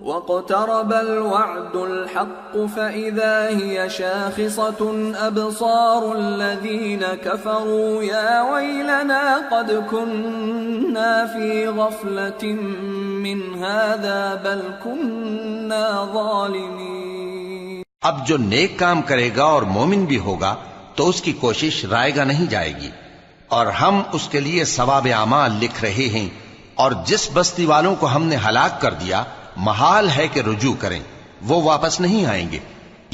واقترب الوعد الحق فإذا هي شاخصة أبصار الذين كفروا يا ويلنا قد كنا في غفلة من هذا بل كنا ظالمين. اب جو نیک کام کرے گا اور مومن بھی ہوگا تو اس کی کوشش رائے گا نہیں جائے گی اور ہم اس کے لیے ثواب اعمال لکھ رہے ہیں. اور جس بستی والوں کو ہم نے ہلاک کر دیا محال ہے کہ رجوع کریں، وہ واپس نہیں آئیں گے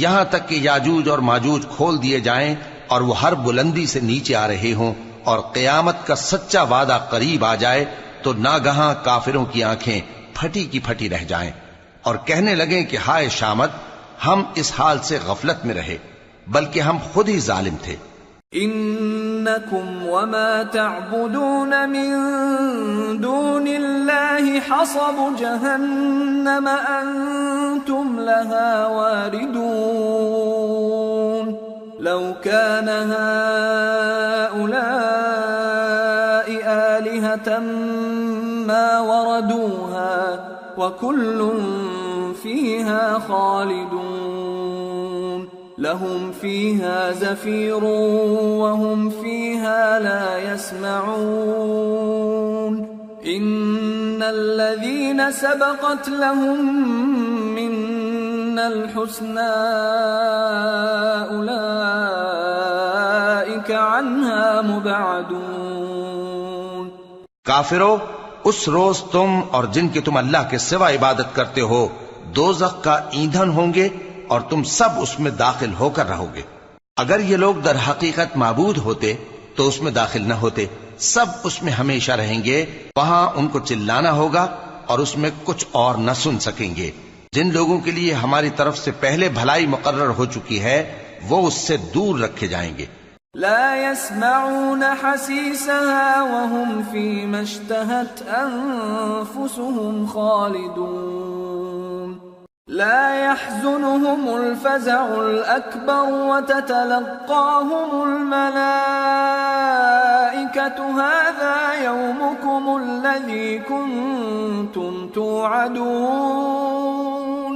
یہاں تک کہ یاجوج اور ماجوج کھول دیے جائیں اور وہ ہر بلندی سے نیچے آ رہے ہوں اور قیامت کا سچا وعدہ قریب آ جائے تو ناگہاں کافروں کی آنکھیں پھٹی کی پھٹی رہ جائیں اور کہنے لگیں کہ ہائے شامت، ہم اس حال سے غفلت میں رہے بلکہ ہم خود ہی ظالم تھے. انکم وما تعبدون من دون اللہ حصب جہنم انتم لها واردون. لو كان هؤلاء آلهة ما وردوها وكل فيها خالدون. لهم فيها زفير وهم فيها لا يسمعون. إن الذين سبقت لهم منا الحسنى أولئك عنها مبعدون. کافرو، اس روز تم اور جن کی تم اللہ کے سوا عبادت کرتے ہو دوزخ کا ایندھن ہوں گے اور تم سب اس میں داخل ہو کر رہو گے. اگر یہ لوگ در حقیقت معبود ہوتے تو اس میں داخل نہ ہوتے، سب اس میں ہمیشہ رہیں گے. وہاں ان کو چلانا ہوگا اور اس میں کچھ اور نہ سن سکیں گے. جن لوگوں کے لیے ہماری طرف سے پہلے بھلائی مقرر ہو چکی ہے وہ اس سے دور رکھے جائیں گے. لا يسمعون حسيسها وهم فيما اشتهت أنفسهم خالدون. لا يحزنهم الفزع الأكبر وتتلقاهم الملائكة هذا يومكم الذي كنتم توعدون.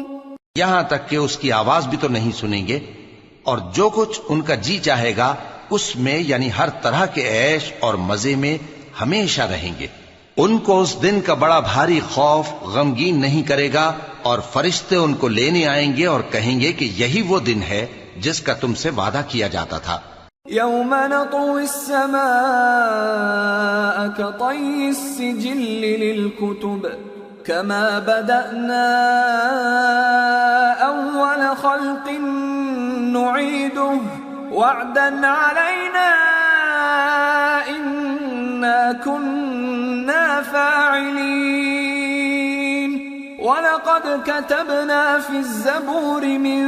یہاں تک کہ اس کی آواز بھی تو نہیں سنیں گے اور جو کچھ ان کا جی چاہے گا اس میں یعنی ہر طرح کے عیش اور مزے میں ہمیشہ رہیں گے. ان کو اس دن کا بڑا بھاری خوف غمگین نہیں کرے گا اور فرشتے ان کو لینے آئیں گے اور کہیں گے کہ یہی وہ دن ہے جس کا تم سے وعدہ کیا جاتا تھا. يوم نطوي السماء كطي السجل للكتب كما بدأنا أول خلق نعيده وعدا علينا إنا كنا فاعلين وَلَقَدْ كَتَبْنَا فِي الزَّبُورِ مِنْ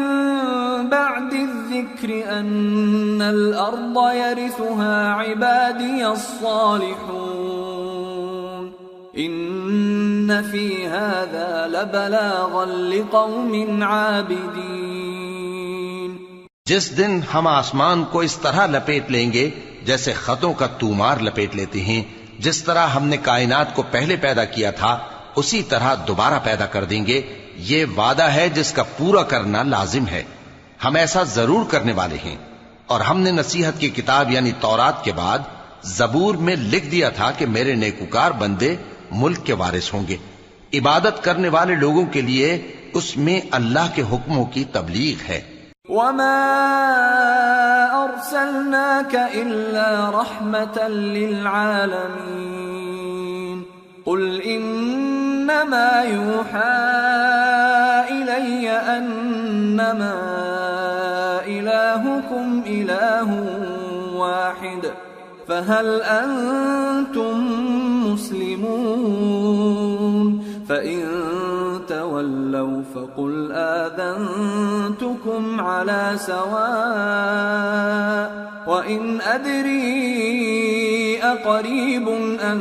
بَعْدِ الذِّكْرِ أَنَّ الْأَرْضَ يَرِثُهَا عِبَادِيَ الصَّالِحُونَ إِنَّ فِي هَذَا لَبَلَاغًا لِقَوْمٍ عَابِدِينَ۔ جس دن ہم آسمان کو اس طرح لپیٹ لیں گے جیسے خطوں کا تومار لپیٹ لیتے ہیں، جس طرح ہم نے کائنات کو پہلے پیدا کیا تھا اسی طرح دوبارہ پیدا کر دیں گے، یہ وعدہ ہے جس کا پورا کرنا لازم ہے، ہم ایسا ضرور کرنے والے ہیں۔ اور ہم نے نصیحت کی کتاب یعنی تورات کے بعد زبور میں لکھ دیا تھا کہ میرے نیکوکار بندے ملک کے وارث ہوں گے، عبادت کرنے والے لوگوں کے لیے اس میں اللہ کے حکموں کی تبلیغ ہے۔ وَمَا أَرْسَلْنَاكَ إِلَّا رَحْمَةً لِلْعَالَمِينَ قُلْ إِنَّمَا يُوحَى إِلَيَّ أَنَّمَا إِلَٰهُكُمْ إِلَٰهٌ وَاحِدٌ فَهَلْ أَنْتُمْ مُسْلِمُونَ فَإِن تَوَلَّوْا فَقُلْ آذَنْتُكُمْ عَلَى سَوَاءٍ وَإِنْ أَدْرِي أَقَرِيبٌ أَمْ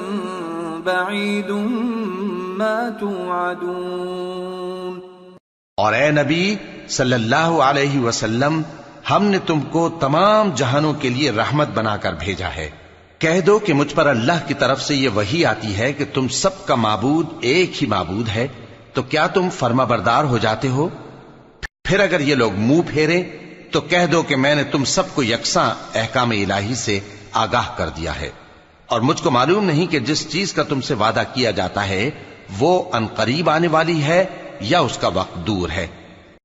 بَعِيدٌ مَا تُوعَدُونَ۔ اور اے نبی صلی اللہ علیہ وسلم، ہم نے تم کو تمام جہانوں کے لیے رحمت بنا کر بھیجا ہے۔ کہہ دو کہ مجھ پر اللہ کی طرف سے یہ وحی آتی ہے کہ تم سب کا معبود ایک ہی معبود ہے، تو کیا تم فرما بردار ہو جاتے ہو؟ پھر اگر یہ لوگ منہ پھیریں تو کہہ دو کہ میں نے تم سب کو یکساں احکام الہی سے آگاہ کر دیا ہے، اور مجھ کو معلوم نہیں کہ جس چیز کا تم سے وعدہ کیا جاتا ہے وہ عنقریب آنے والی ہے یا اس کا وقت دور ہے۔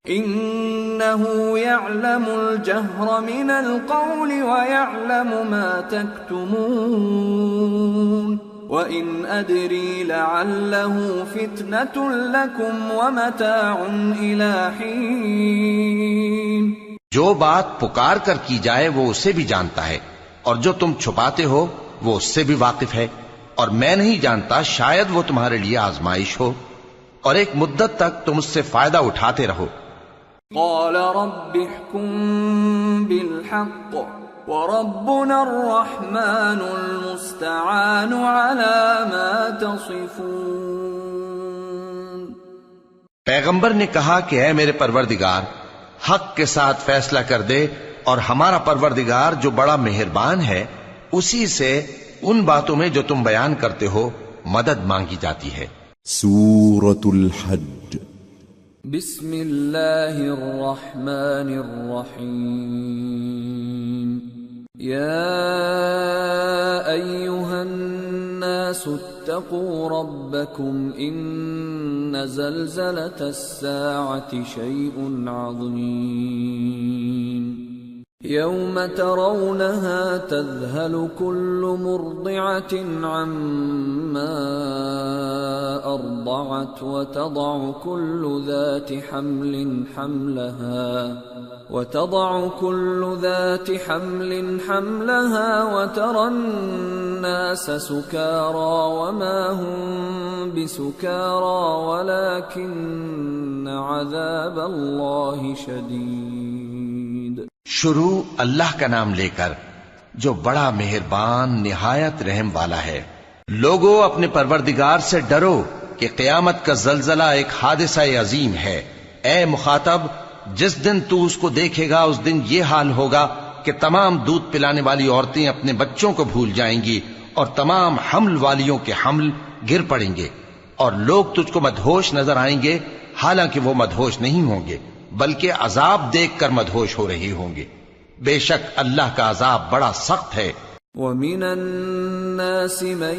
إِنَّهُ يَعْلَمُ الْجَهْرَ مِنَ الْقَوْلِ وَيَعْلَمُ مَا تَكْتُمُونَ وَإِنْ أَدْرِي لَعَلَّهُ فِتْنَةٌ لَكُمْ وَمَتَاعٌ إِلَى حِينٍ۔ جو بات پکار کر کی جائے وہ اسے بھی جانتا ہے، اور جو تم چھپاتے ہو وہ اس سے بھی واقف ہے، اور میں نہیں جانتا، شاید وہ تمہارے لیے آزمائش ہو، اور ایک مدت تک تم اس سے فائدہ اٹھاتے رہو۔ قال رب احكم بالحق وربنا الرحمن المستعان على ما تصفون۔ پیغمبر نے کہا کہ اے میرے پروردگار، حق کے ساتھ فیصلہ کر دے، اور ہمارا پروردگار جو بڑا مہربان ہے اسی سے ان باتوں میں جو تم بیان کرتے ہو مدد مانگی جاتی ہے۔ سورة الحج۔ بسم اللہ الرحمن الرحیم۔ یا ایہا الناس اتقوا ربکم ان زلزلة الساعة شیء عظیم يوم ترونها تذهل كل مرضعة عما أرضعت وتضع كل ذات حمل حملها وترى الناس سكارى وما هم بسكارى ولكن عذاب الله شديد۔ شروع اللہ کا نام لے کر جو بڑا مہربان نہایت رحم والا ہے۔ لوگو اپنے پروردگار سے ڈرو کہ قیامت کا زلزلہ ایک حادثہ عظیم ہے۔ اے مخاطب، جس دن تو اس کو دیکھے گا اس دن یہ حال ہوگا کہ تمام دودھ پلانے والی عورتیں اپنے بچوں کو بھول جائیں گی، اور تمام حمل والیوں کے حمل گر پڑیں گے، اور لوگ تجھ کو مدہوش نظر آئیں گے، حالانکہ وہ مدہوش نہیں ہوں گے بلکہ عذاب دیکھ کر مدہوش ہو رہے ہوں گے۔ بے شک اللہ کا عذاب بڑا سخت ہے۔ وَمِنَ النَّاسِ مَن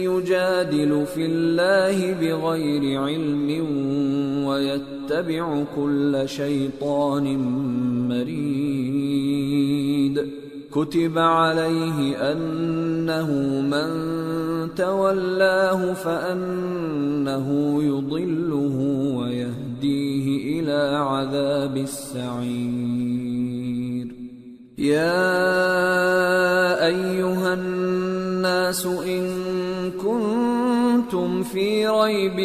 يُجَادِلُ فِي اللَّهِ بِغَيْرِ عِلْمٍ وَيَتَّبِعُ كُلَّ شَيْطَانٍ مَرِيدٍ كُتِبَ عَلَيْهِ أَنَّهُ مَن تَوَلَّاهُ فَأَنَّهُ يُضِلُّهُ وَيَهْدِيهِ إِلَى إلى عذاب السعير. يا أيها الناس إن كنتم في ريب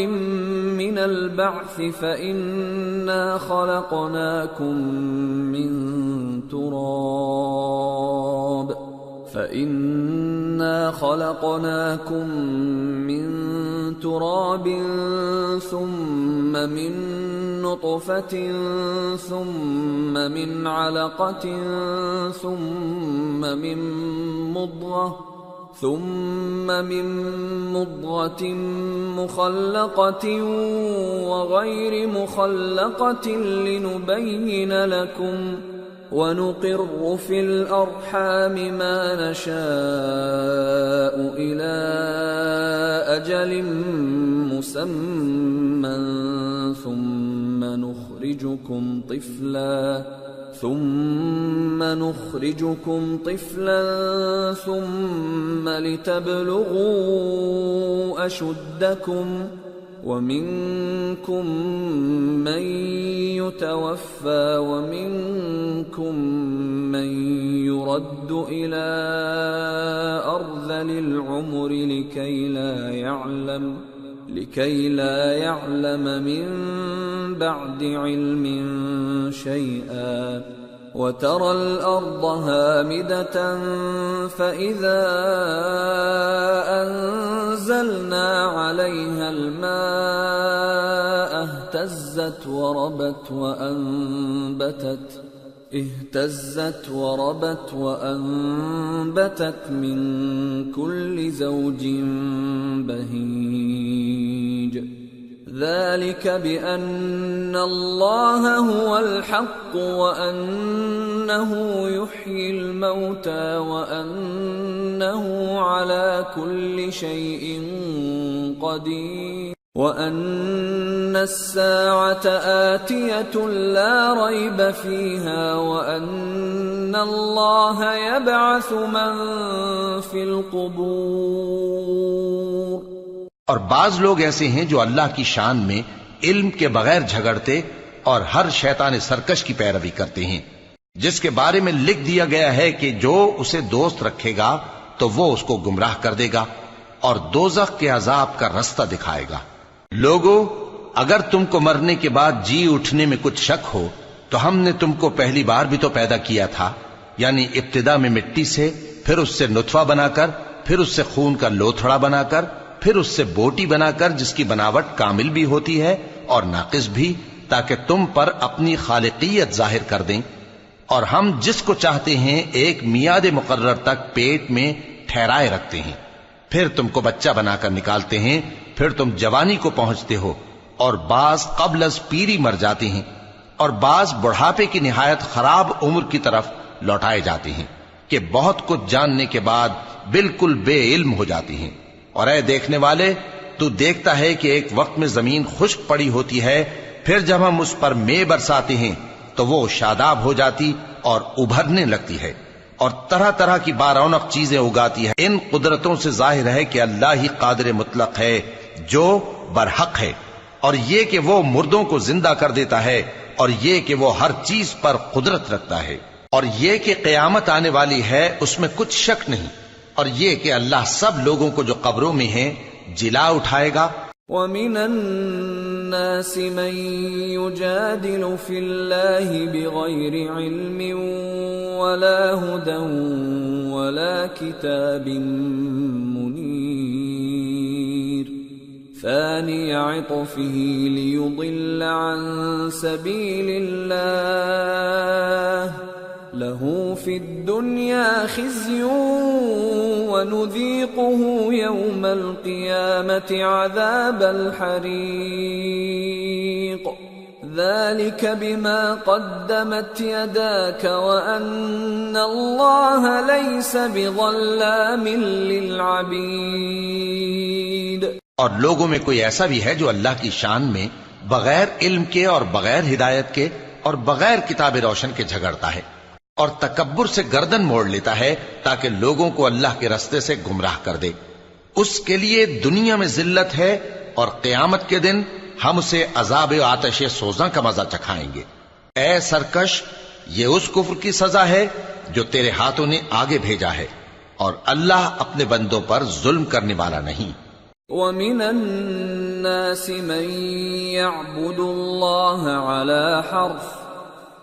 من البعث فإنا خلقناكم من تراب ثم من نطفة ثم من علقة ثم من مضغة مخلقة وغير مخلقة لنبين لكم ونقر في الأرحام ما نشاء إلى أجل مسمى ثم نخرجكم طفلا ثم لتبلغوا أشدكم ومنكم من يتوفى ومنكم من يرد إلى أرذل العمر لكي لا يعلم من بعد علم شيئا. وترى الأرض هامدة فإذا أنزلنا عليها الماء اهتزت وربت من كل زوج بهيج. ذلك بأن الله هو الحق وأنه يحيي الموتى وأنه على كل شيء قدير وأن الساعة آتية لا ريب فيها وأن الله يبعث من في القبور. اور بعض لوگ ایسے ہیں جو اللہ کی شان میں علم کے بغیر جھگڑتے اور ہر شیطان سرکش کی پیروی کرتے ہیں، جس کے بارے میں لکھ دیا گیا ہے کہ جو اسے دوست رکھے گا تو وہ اس کو گمراہ کر دے گا اور دوزخ کے عذاب کا رستہ دکھائے گا. لوگو، اگر تم کو مرنے کے بعد جی اٹھنے میں کچھ شک ہو تو ہم نے تم کو پہلی بار بھی تو پیدا کیا تھا، یعنی ابتدا میں مٹی سے، پھر اس سے نطفہ بنا کر، پھر اس سے خون کا لوتھڑا بنا کر، پھر اس سے بوٹی بنا کر جس کی بناوٹ کامل بھی ہوتی ہے اور ناقص بھی، تاکہ تم پر اپنی خالقیت ظاہر کر دیں. اور ہم جس کو چاہتے ہیں ایک میعاد مقرر تک پیٹ میں ٹھہرائے رکھتے ہیں، پھر تم کو بچہ بنا کر نکالتے ہیں، پھر تم جوانی کو پہنچتے ہو، اور بعض قبل از پیری مر جاتے ہیں، اور بعض بڑھاپے کی نہایت خراب عمر کی طرف لوٹائے جاتے ہیں کہ بہت کچھ جاننے کے بعد بالکل بے علم ہو جاتے ہیں. اور اے دیکھنے والے، تو دیکھتا ہے کہ ایک وقت میں زمین خشک پڑی ہوتی ہے، پھر جب ہم اس پر مے برساتے ہیں تو وہ شاداب ہو جاتی اور ابھرنے لگتی ہے اور طرح طرح کی بارونق چیزیں اگاتی ہے. ان قدرتوں سے ظاہر ہے کہ اللہ ہی قادر مطلق ہے جو برحق ہے، اور یہ کہ وہ مردوں کو زندہ کر دیتا ہے، اور یہ کہ وہ ہر چیز پر قدرت رکھتا ہے، اور یہ کہ قیامت آنے والی ہے اس میں کچھ شک نہیں، اور یہ کہ اللہ سب لوگوں کو جو قبروں میں ہیں جلا اٹھائے گا. وَمِنَ النَّاسِ مَن يُجَادِلُ فِي اللَّهِ بِغَيْرِ عِلْمٍ وَلَا هُدًى وَلَا كِتَابٍ مُنِيرٍ ثَانِيَ عِطْفِهِ لِيُضِلَّ عَن سَبِيلِ اللَّهِ لَهُ فِي الدُّنْيَا خِزْيٌ وَنُذِيقُهُ يَوْمَ الْقِيَامَةِ عَذَابَ الْحَرِيقِ ذَلِكَ بِمَا قَدَّمَتْ يَدَاكَ وَأَنَّ اللَّهَ لَيْسَ بِظَلَّامٍ لِّلْعَبِيدِ. اور لوگوں میں کوئی ایسا بھی ہے جو اللہ کی شان میں بغیر علم کے اور بغیر ہدایت کے اور بغیر کتاب روشن کے جھگڑتا ہے اور تکبر سے گردن موڑ لیتا ہے تاکہ لوگوں کو اللہ کے رستے سے گمراہ کر دے. اس کے لیے دنیا میں ذلت ہے اور قیامت کے دن ہم اسے عذاب آتش سوزاں کا مزہ چکھائیں گے۔ اے سرکش، یہ اس کفر کی سزا ہے جو تیرے ہاتھوں نے آگے بھیجا ہے، اور اللہ اپنے بندوں پر ظلم کرنے والا نہیں۔ وَمِنَ النَّاسِ مَن يَعْبُدُ اللَّهَ عَلَى حَرْفٍ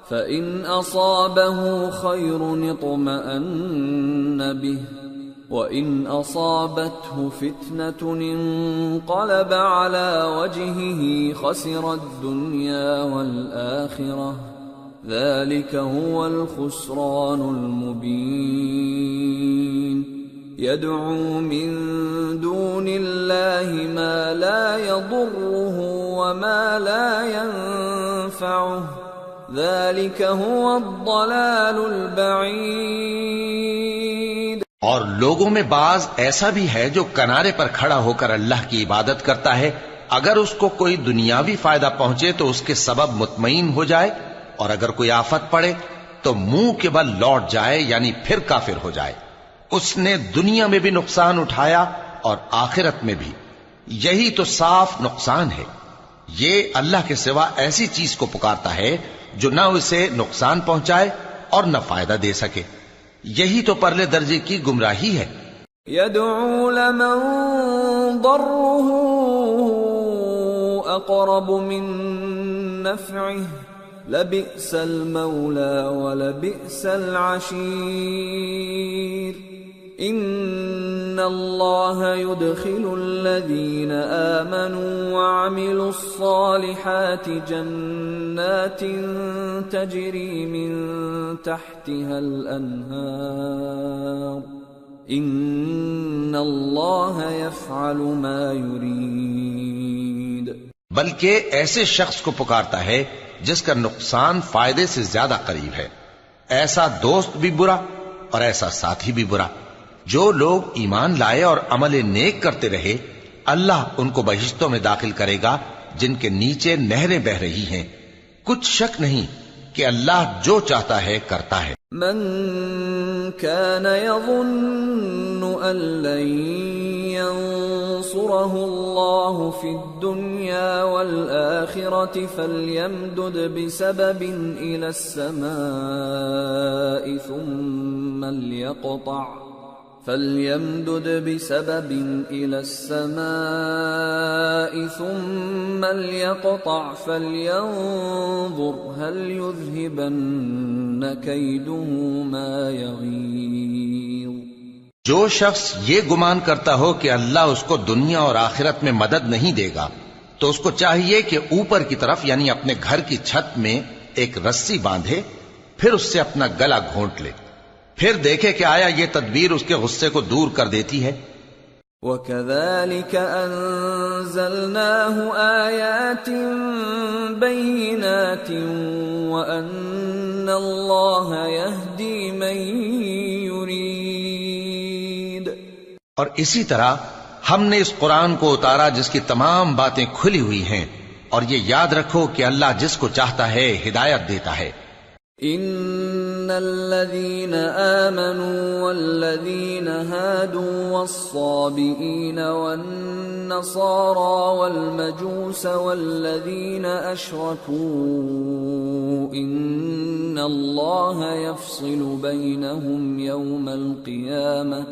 فَإِنْ أَصَابَهُ خَيْرٌ اطْمَأَنَّ بِهِ وَإِنْ أَصَابَتْهُ فِتْنَةٌ انقَلَبَ عَلَى وَجْهِهِ خَسِرَ الدُّنْيَا وَالْآخِرَةَ ذَلِكَ هُوَ الْخُسْرَانُ الْمُبِينُ يَدْعُو مِن دُونِ اللَّهِ مَا لَا يَضُرُّهُ وَمَا لَا يَنفَعُهُ ذَلِكَ هُوَ الضَّلَالُ الْبَعِيدُ۔ اور لوگوں میں بعض ایسا بھی ہے جو کنارے پر کھڑا ہو کر اللہ کی عبادت کرتا ہے، اگر اس کو کوئی دنیاوی فائدہ پہنچے تو اس کے سبب مطمئن ہو جائے، اور اگر کوئی آفت پڑے تو منہ کے بل لوٹ جائے، یعنی پھر کافر ہو جائے۔ اس نے دنیا میں بھی نقصان اٹھایا اور آخرت میں بھی، یہی تو صاف نقصان ہے۔ یہ اللہ کے سوا ایسی چیز کو پکارتا ہے جو نہ اسے نقصان پہنچائے اور نہ فائدہ دے سکے، یہی تو پرلے درجے کی گمراہی ہے۔ يَدْعُو لَمَن ضَرُّهُ أَقْرَبُ مِن نَّفْعِهِ لَبِئْسَ الْمَوْلَى وَلَبِئْسَ الْعَشِيرُ إِنَّ اللَّهَ يُدْخِلُ الَّذِينَ آمَنُوا وَعَمِلُوا الصَّالِحَاتِ جَنَّاتٍ تَجْرِي مِن تَحْتِهَا الْأَنْهَارُ إِنَّ اللَّهَ يَفْعَلُ مَا يُرِيدُ۔ بلکہ ایسے شخص کو پکارتا ہے جس کا نقصان فائدے سے زیادہ قریب ہے، ایسا دوست بھی برا اور ایسا ساتھی بھی برا۔ جو لوگ ایمان لائے اور عمل نیک کرتے رہے، اللہ ان کو بہشتوں میں داخل کرے گا جن کے نیچے نہریں بہ رہی ہیں۔ کچھ شک نہیں کہ اللہ جو چاہتا ہے کرتا ہے۔ من كان يظن أن لن ينصره الله في الدنيا والآخرة فليمدد بسبب إلى السماء ثم ليقطع فلينظر هل يذهبن كيده ما يغيظ۔ جو شخص یہ گمان کرتا ہو کہ اللہ اس کو دنیا اور آخرت میں مدد نہیں دے گا تو اس کو چاہیے کہ اوپر کی طرف یعنی اپنے گھر کی چھت میں ایک رسی باندھے، پھر اس سے اپنا گلا گھونٹ لے، پھر دیکھے کہ آیا یہ تدبیر اس کے غصے کو دور کر دیتی ہے۔ وَكَذَلِكَ أَنزَلْنَاهُ آيَاتٍ بَيِّنَاتٍ وَأَنَّ اللَّهَ يَهْدِي مَن يُرِيدُ۔ اور اسی طرح ہم نے اس قرآن کو اتارا جس کی تمام باتیں کھلی ہوئی ہیں، اور یہ یاد رکھو کہ اللہ جس کو چاہتا ہے ہدایت دیتا ہے۔ ان الذين آمنوا والذين هادوا والصابئين والنصارى والمجوس والذين أشركوا إن الله يفصل بينهم يوم القيامة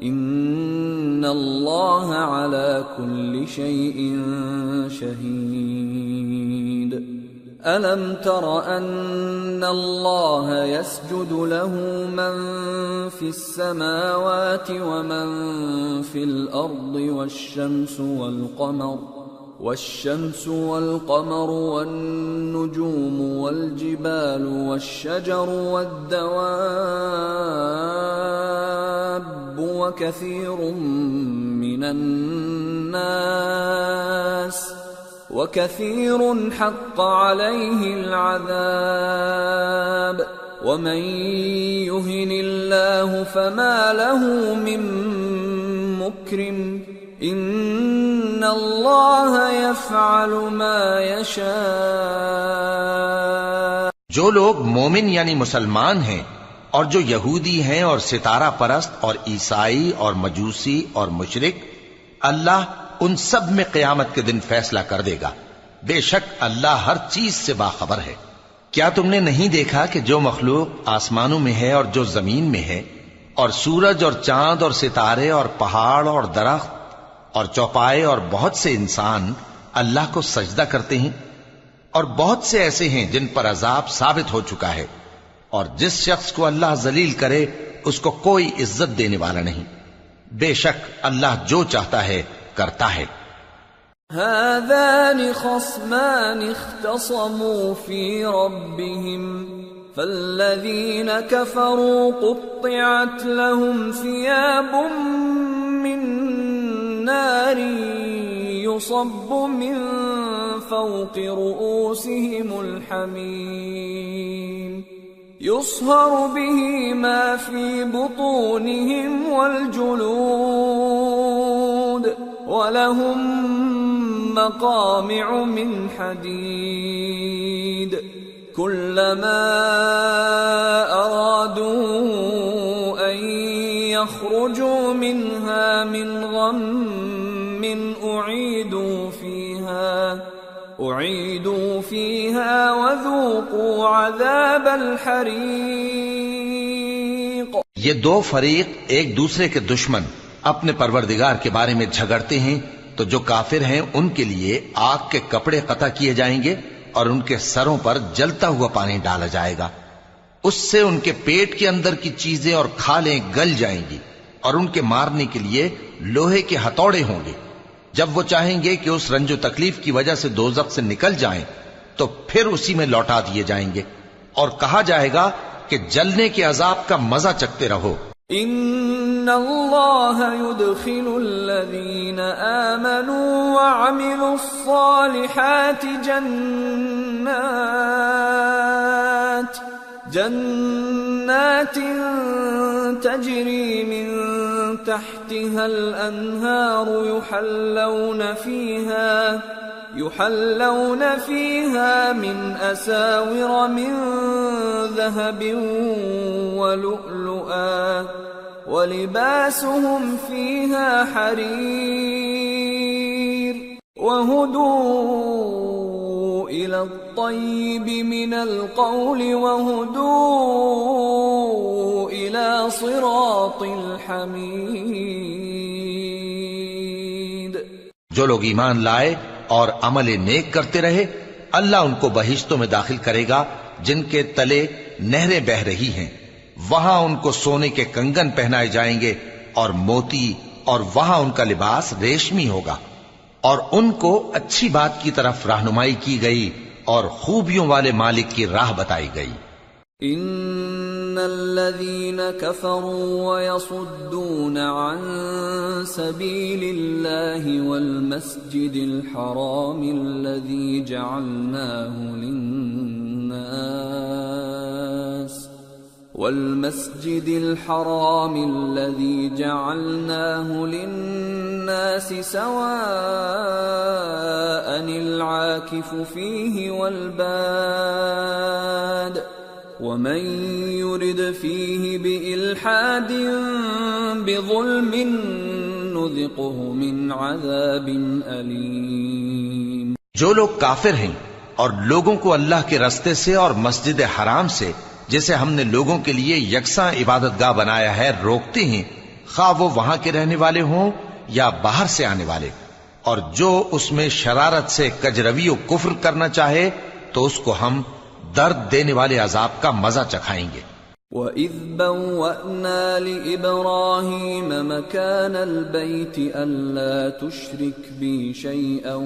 إن الله على كل شيء شهيد أَلَمْ تَرَ أَنَّ اللَّهَ يَسْجُدُ لَهُ مَن فِي السَّمَاوَاتِ وَمَن فِي الْأَرْضِ وَالشَّمْسُ وَالْقَمَرُ وَالنُّجُومُ وَالْجِبَالُ وَالشَّجَرُ وَالدَّوَابُّ وَكَثِيرٌ مِّنَ النَّاسِ وَكَثِيرٌ حَقَّ عَلَيْهِ الْعَذَابُ وَمَن يُهِنِ اللَّهُ فَمَا لَهُ مِن مُّكْرِمٍ إِنَّ اللَّهَ يَفْعَلُ مَا يَشَاءُ۔ جو لوگ مومن یعنی مسلمان ہیں اور جو یہودی ہیں اور ستارہ پرست اور عیسائی اور مجوسی اور مشرک، اللہ ان سب میں قیامت کے دن فیصلہ کر دے گا۔ بے شک اللہ ہر چیز سے باخبر ہے۔ کیا تم نے نہیں دیکھا کہ جو مخلوق آسمانوں میں ہے اور جو زمین میں ہے، اور سورج اور چاند اور ستارے اور پہاڑ اور درخت اور چوپائے اور بہت سے انسان اللہ کو سجدہ کرتے ہیں، اور بہت سے ایسے ہیں جن پر عذاب ثابت ہو چکا ہے، اور جس شخص کو اللہ ذلیل کرے اس کو کوئی عزت دینے والا نہیں۔ بے شک اللہ جو چاہتا ہے کرتا ہے۔ هذان خصمان اختصموا في ربهم فالذين كفروا قطعت لهم ثياب من نار يصب من فوق رؤوسهم الحميم يصهر به ما في بطونهم والجلود وَلَهُم مَّقَامِعُ مِنْ حَدِيدٍ كُلَّمَا أَرَادُوا أَن يَخْرُجُوا مِنْهَا مِنْ غَمٍّ أُعِيدُوا فِيهَا وَذُوقُوا عَذَابَ الْحَرِيقِ۔ یہ دو فریق ایک دوسرے کے دشمن اپنے پروردگار کے بارے میں جھگڑتے ہیں، تو جو کافر ہیں ان کے لیے آگ کے کپڑے قطع کیے جائیں گے اور ان کے سروں پر جلتا ہوا پانی ڈالا جائے گا، اس سے ان کے پیٹ کے اندر کی چیزیں اور کھالیں گل جائیں گی، اور ان کے مارنے کے لیے لوہے کے ہتھوڑے ہوں گے۔ جب وہ چاہیں گے کہ اس رنج و تکلیف کی وجہ سے دوزخ سے نکل جائیں تو پھر اسی میں لوٹا دیے جائیں گے، اور کہا جائے گا کہ جلنے کے عذاب کا مزہ چکھتے رہو۔ ان اللہ يدخل الذین آمنوا وعملوا الصالحات جنات تجری من تحتها الانہار يحلون فيها من أساور من ذهب ولؤلؤا ولباسهم فيها حرير وهدوا إلى الطيب من القول وهدوا إلى صراط الحميد۔ جو لوگ ایمان لائے اور عمل نیک کرتے رہے، اللہ ان کو بہشتوں میں داخل کرے گا جن کے تلے نہریں بہ رہی ہیں، وہاں ان کو سونے کے کنگن پہنائے جائیں گے اور موتی، اور وہاں ان کا لباس ریشمی ہوگا، اور ان کو اچھی بات کی طرف رہنمائی کی گئی اور خوبیوں والے مالک کی راہ بتائی گئی۔ ان الذين كفروا ويصدون عن سبيل الله والمسجد الحرام الذي جعلناه للناس سواء العاكف فيه والباد ومن يرد فيه بإلحاد بظلم نذقه من عذاب أليم۔ جو لوگ کافر ہیں اور لوگوں کو اللہ کے رستے سے اور مسجد حرام سے، جسے ہم نے لوگوں کے لیے یکساں عبادت گاہ بنایا ہے، روکتے ہیں، خواہ وہ وہاں کے رہنے والے ہوں یا باہر سے آنے والے، اور جو اس میں شرارت سے کجروی و کفر کرنا چاہے تو اس کو ہم درد دینے والے عذاب کا مزہ چکھائیں گے۔ وَإِذْ بَوَّأْنَا لِإِبْرَاهِيمَ مَكَانَ الْبَيْتِ أَلَّا تُشْرِكْ بِي شَيْئًا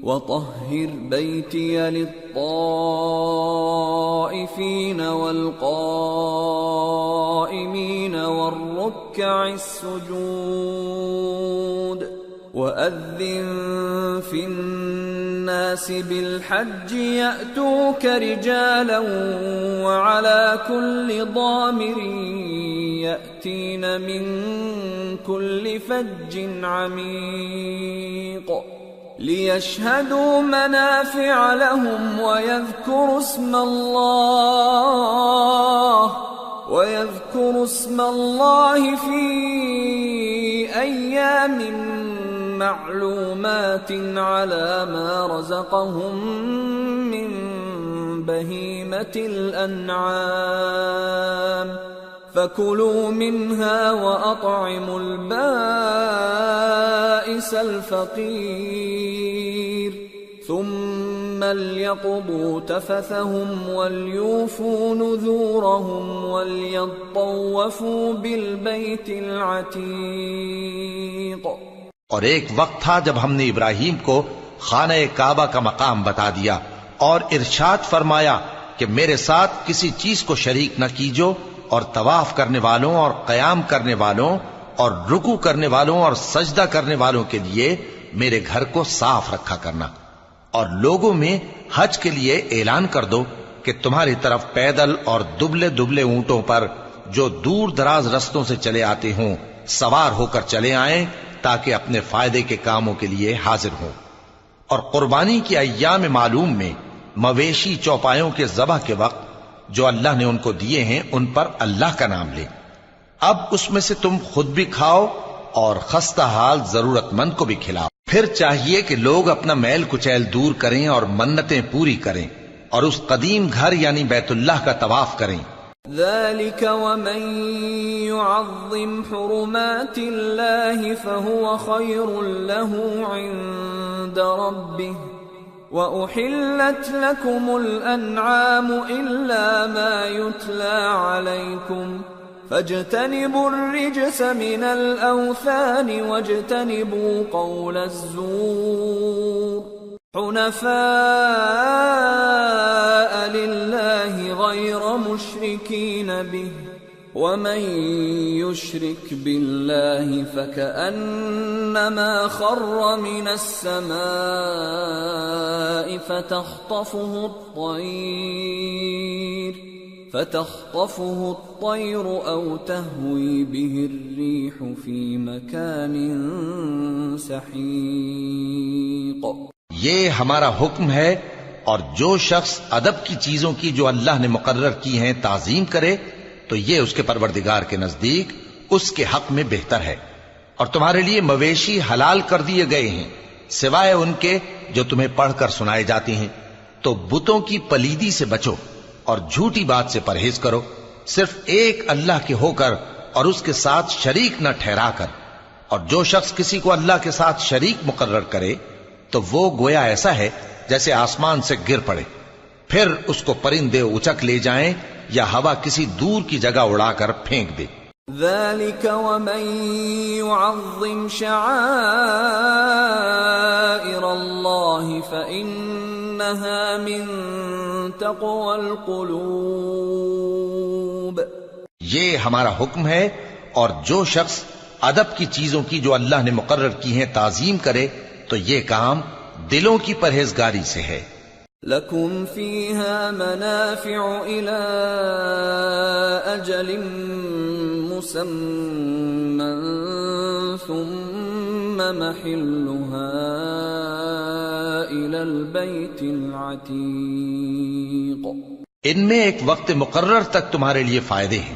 وَطَهِّرْ بَيْتِيَ لِلطَّائِفِينَ وَالْقَائِمِينَ وَالرُّكَّعِ السُّجُودِ وَأَذِّن فِي النَّاسِ بِالْحَجِّ يَأْتُوكَ رِجَالًا وَعَلَى كُلِّ ضَامِرٍ يَأْتِينَ مِنْ كُلِّ فَجٍّ عَمِيقٍ لِيَشْهَدُوا مَنَافِعَ لَهُمْ وَيَذْكُرُوا اسْمَ اللَّهِ فِي أَيَّامٍ معلومات على ما رزقهم من بهيمة الأنعام فكلوا منها وأطعموا البائس الفقير ثم ليقضوا تفثهم وليوفوا نذورهم وليطوفوا بالبيت العتيق۔ اور ایک وقت تھا جب ہم نے ابراہیم کو خانہ کعبہ کا مقام بتا دیا اور ارشاد فرمایا کہ میرے ساتھ کسی چیز کو شریک نہ کیجو، اور طواف کرنے والوں اور قیام کرنے والوں اور رکوع کرنے والوں اور سجدہ کرنے والوں کے لیے میرے گھر کو صاف رکھا کرنا، اور لوگوں میں حج کے لیے اعلان کر دو کہ تمہاری طرف پیدل اور دبلے دبلے اونٹوں پر جو دور دراز رستوں سے چلے آتے ہوں سوار ہو کر چلے آئیں تاکہ اپنے فائدے کے کاموں کے لیے حاضر ہوں۔ اور قربانی کی ایام معلوم میں مویشی چوپایوں کے ذبح کے وقت جو اللہ نے ان کو دیے ہیں ان پر اللہ کا نام لیں۔ اب اس میں سے تم خود بھی کھاؤ اور خستہ حال ضرورت مند کو بھی کھلاؤ۔ پھر چاہیے کہ لوگ اپنا میل کچیل دور کریں اور منتیں پوری کریں اور اس قدیم گھر یعنی بیت اللہ کا طواف کریں۔ ذلك ومن يعظم حرمات الله فهو خير له عند ربه وأحلت لكم الأنعام إلا ما يتلى عليكم فاجتنبوا الرجس من الأوثان واجتنبوا قول الزور حنفاء لله غير مشركين به ومن يشرك بالله فكأنما خر من السماء فتخطفه الطير أو تهوي به الريح في مكان سحيق۔ یہ ہمارا حکم ہے، اور جو شخص ادب کی چیزوں کی جو اللہ نے مقرر کی ہیں تعظیم کرے تو یہ اس کے پروردگار کے نزدیک اس کے حق میں بہتر ہے۔ اور تمہارے لیے مویشی حلال کر دیے گئے ہیں سوائے ان کے جو تمہیں پڑھ کر سنائے جاتے ہیں، تو بتوں کی پلیدی سے بچو اور جھوٹی بات سے پرہیز کرو، صرف ایک اللہ کے ہو کر اور اس کے ساتھ شریک نہ ٹھہرا کر۔ اور جو شخص کسی کو اللہ کے ساتھ شریک مقرر کرے تو وہ گویا ایسا ہے جیسے آسمان سے گر پڑے، پھر اس کو پرندے اچک لے جائیں یا ہوا کسی دور کی جگہ اڑا کر پھینک دے۔ ذلك ومن يعظم شعائر الله فإنها من تقوى القلوب۔ یہ ہمارا حکم ہے، اور جو شخص ادب کی چیزوں کی جو اللہ نے مقرر کی ہیں تعظیم کرے تو یہ کام دلوں کی پرہیزگاری سے ہے۔ لَكُمْ فِيهَا مَنَافِعُ إِلَىٰ أَجَلٍ مُّسَمًّى ثُمَّ مَحِلُّهَا إِلَى الْبَيْتِ الْعَتِيقِ۔ ان میں ایک وقت مقرر تک تمہارے لیے فائدے ہیں،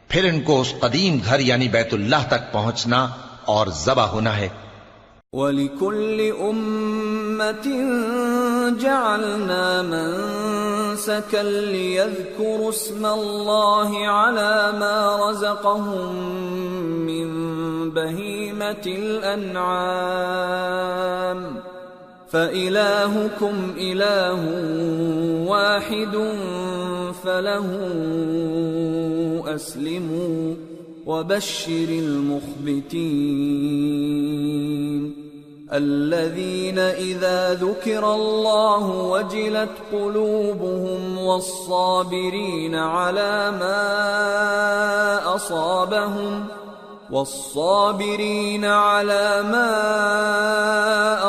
پھر ان کو اس قدیم گھر یعنی بیت اللہ تک پہنچنا اور ذبح ہونا ہے۔ وَلِكُلِّ أُمَّةٍ جَعَلْنَا مَنسَكًا لِيَذْكُرُوا اسْمَ اللَّهِ عَلَى مَا رَزَقَهُم مِّن بَهِيمَةِ الْأَنْعَامِ فَإِلَٰهُكُمْ إِلَٰهٌ وَاحِدٌ فَلَهُ أَسْلِمُوا وَبَشِّرِ الْمُخْبِتِينَ الَّذِينَ إِذَا ذُكِرَ اللَّهُ وَجِلَتْ قُلُوبُهُمْ وَالصَّابِرِينَ عَلَى مَا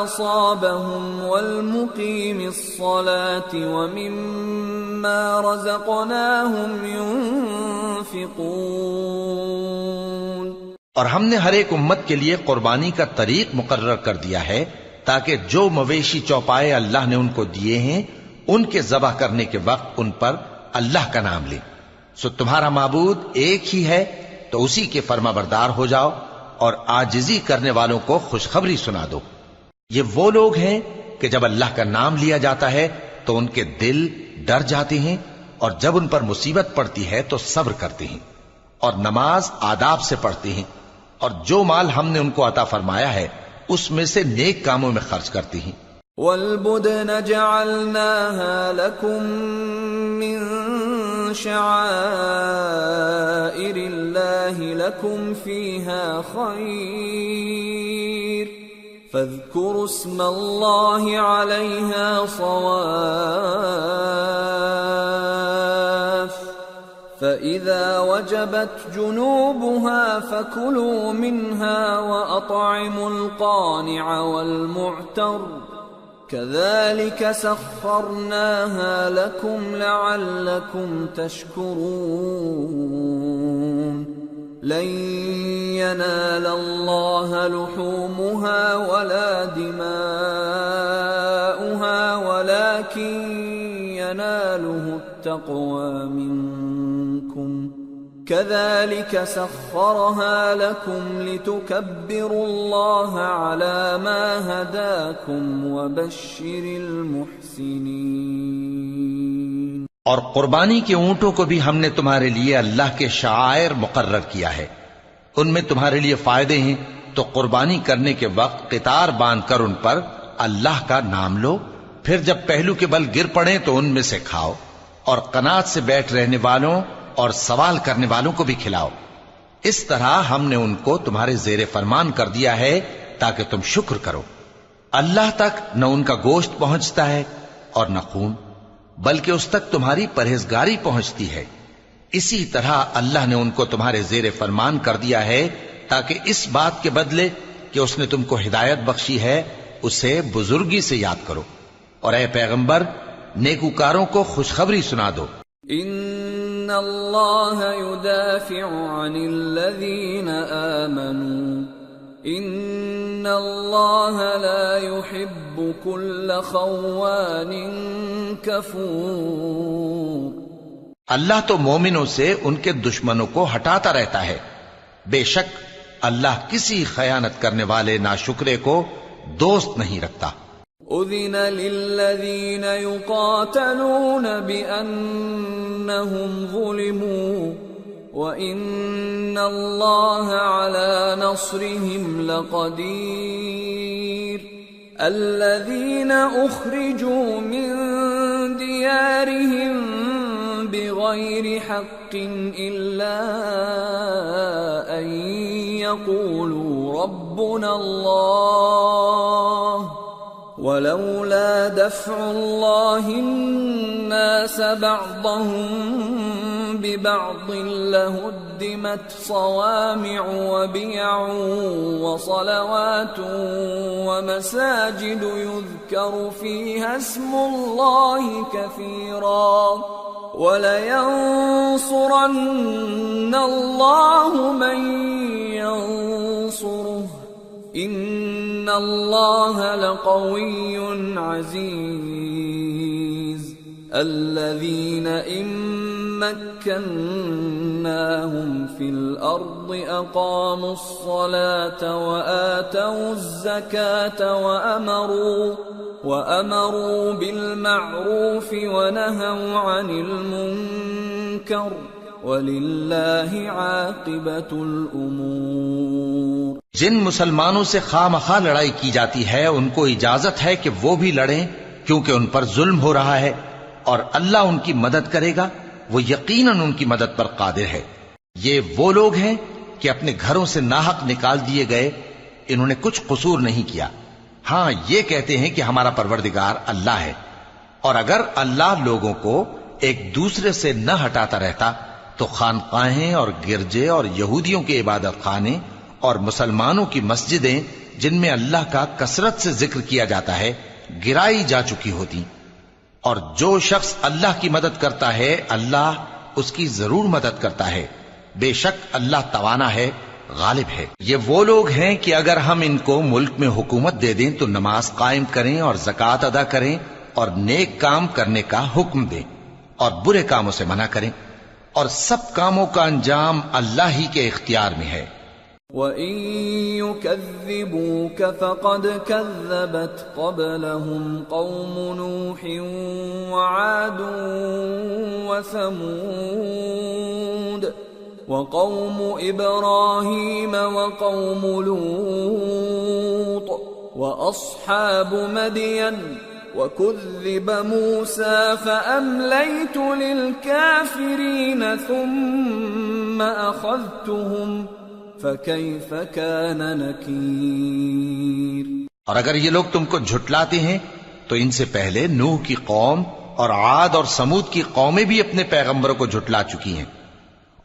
أَصَابَهُمْ وَالْمُقِيمِ الصَّلَاةِ وَمِمَّا رَزَقْنَاهُمْ يُنْفِقُونَ۔ اور ہم نے ہر ایک امت کے لیے قربانی کا طریق مقرر کر دیا ہے تاکہ جو مویشی چوپائے اللہ نے ان کو دیے ہیں ان کے ذبح کرنے کے وقت ان پر اللہ کا نام لیں۔ سو تمہارا معبود ایک ہی ہے تو اسی کے فرما بردار ہو جاؤ اور عاجزی کرنے والوں کو خوشخبری سنا دو۔ یہ وہ لوگ ہیں کہ جب اللہ کا نام لیا جاتا ہے تو ان کے دل ڈر جاتے ہیں، اور جب ان پر مصیبت پڑتی ہے تو صبر کرتے ہیں، اور نماز آداب سے پڑھتے ہیں، اور جو مال ہم نے ان کو عطا فرمایا ہے اس میں سے نیک کاموں میں خرچ کرتے ہیں۔ وَالْبُدْنَ جَعَلْنَاهَا لَكُم مِّن شَعَائِرِ اللَّهِ لَكُمْ فِيهَا خَيْرٌ فَاذْكُرُوا اسْمَ اللَّهِ عَلَيْهَا صَوَافَّ فَإِذَا وَجَبَتْ جُنُوبُهَا فَكُلُوا مِنْهَا وَأَطْعِمُوا الْقَانِعَ وَالْمُعْتَرَّ كَذَلِكَ سَخَّرْنَاهَا لَكُمْ لَعَلَّكُمْ تَشْكُرُونَ لَن يَنَالَ اللَّهَ لُحُومُهَا وَلَا دِمَاؤُهَا وَلَكِن يَنَالُهُ التَّقْوَى مِنكُمْ كَذَلِكَ سَخَّرَهَا لَكُمْ لِتُكَبِّرُوا اللَّهَ عَلَى مَا هَدَاكُمْ وَبَشِّرِ الْمُحْسِنِينَ۔ اور قربانی کے اونٹوں کو بھی ہم نے تمہارے لیے اللہ کے شعائر مقرر کیا ہے، ان میں تمہارے لیے فائدے ہیں، تو قربانی کرنے کے وقت قطار باندھ کر ان پر اللہ کا نام لو، پھر جب پہلو کے بل گر پڑیں تو ان میں سے کھاؤ، اور قناعت سے بیٹھ رہنے والوں اور سوال کرنے والوں کو بھی کھلاؤ۔ اس طرح ہم نے ان کو تمہارے زیر فرمان کر دیا ہے تاکہ تم شکر کرو۔ اللہ تک نہ ان کا گوشت پہنچتا ہے اور نہ خون، بلکہ اس تک تمہاری پرہیزگاری پہنچتی ہے۔ اسی طرح اللہ نے ان کو تمہارے زیر فرمان کر دیا ہے تاکہ اس بات کے بدلے کہ اس نے تم کو ہدایت بخشی ہے اسے بزرگی سے یاد کرو، اور اے پیغمبر نیکوکاروں کو خوشخبری سنا دو۔ ان اللہ یدافع عن الذین آمنوا ان اللہ لا يحب كل خوان کفور۔ اللہ تو مومنوں سے ان کے دشمنوں کو ہٹاتا رہتا ہے، بے شک اللہ کسی خیانت کرنے والے ناشکرے کو دوست نہیں رکھتا۔ اذن للذین یقاتلون بأنہم ظلموا وَإِنَّ اللَّهَ عَلَى نَصْرِهِمْ لَقَدِيرٌ الَّذِينَ أُخْرِجُوا مِنْ دِيَارِهِمْ بِغَيْرِ حَقٍّ إِلَّا أَنْ يَقُولُوا رَبُّنَا اللَّهُ وَلَوْلَا دَفْعُ اللَّهِ النَّاسَ بَعْضَهُمْ بِبَعْضٍ لَهُدِّمَتْ صَوَامِعُ وَبِيَعٌ وَصَلَوَاتٌ وَمَسَاجِدُ يُذْكَرُ فِيهَا اسْمُ اللَّهِ كَثِيرًا وَلَيَنصُرَنَّ اللَّهُ مَن يَنصُرُهُ إِنَّ اللَّهَ لَقَوِيٌّ عَزِيزٌ الَّذِينَ إِن مَّكَّنَّاهُمْ فِي الْأَرْضِ أَقَامُوا الصَّلَاةَ وَآتَوُا الزَّكَاةَ وَأَمَرُوا بِالْمَعْرُوفِ وَنَهَوْا عَنِ الْمُنكَرِ وَلِلَّهِ عَاقِبَةُ الْأُمُورِ۔ جن مسلمانوں سے خواہ مخواہ لڑائی کی جاتی ہے ان کو اجازت ہے کہ وہ بھی لڑیں، کیونکہ ان پر ظلم ہو رہا ہے، اور اللہ ان کی مدد کرے گا، وہ یقیناً ان کی مدد پر قادر ہے۔ یہ وہ لوگ ہیں کہ اپنے گھروں سے ناحق نکال دیے گئے، انہوں نے کچھ قصور نہیں کیا، ہاں یہ کہتے ہیں کہ ہمارا پروردگار اللہ ہے۔ اور اگر اللہ لوگوں کو ایک دوسرے سے نہ ہٹاتا رہتا تو خانقاہیں اور گرجے اور یہودیوں کے عبادت خانے اور مسلمانوں کی مسجدیں جن میں اللہ کا کثرت سے ذکر کیا جاتا ہے گرائی جا چکی ہوتی۔ اور جو شخص اللہ کی مدد کرتا ہے اللہ اس کی ضرور مدد کرتا ہے، بے شک اللہ توانا ہے، غالب ہے۔ یہ وہ لوگ ہیں کہ اگر ہم ان کو ملک میں حکومت دے دیں تو نماز قائم کریں اور زکوٰۃ ادا کریں اور نیک کام کرنے کا حکم دیں اور برے کاموں سے منع کریں، اور سب کاموں کا انجام اللہ ہی کے اختیار میں ہے۔ وَإِن يُكَذِّبُوكَ فَقَدْ كَذَّبَتْ قَبْلَهُمْ قَوْمُ نُوحٍ وَعَادٌ وَثَمُودُ وَقَوْمُ إِبْرَاهِيمَ وَقَوْمُ لُوطٍ وَأَصْحَابُ مَدْيَنَ وَكُذِّبَ مُوسَى فَأَمْلَيْتُ لِلْكَافِرِينَ ثُمَّ أَخَذْتُهُمْ فَكَيْفَ كَانَ نَكِيرِ۔ اور اگر یہ لوگ تم کو جھٹلاتے ہیں تو ان سے پہلے نوح کی قوم اور عاد اور سمود کی قومیں بھی اپنے پیغمبروں کو جھٹلا چکی ہیں،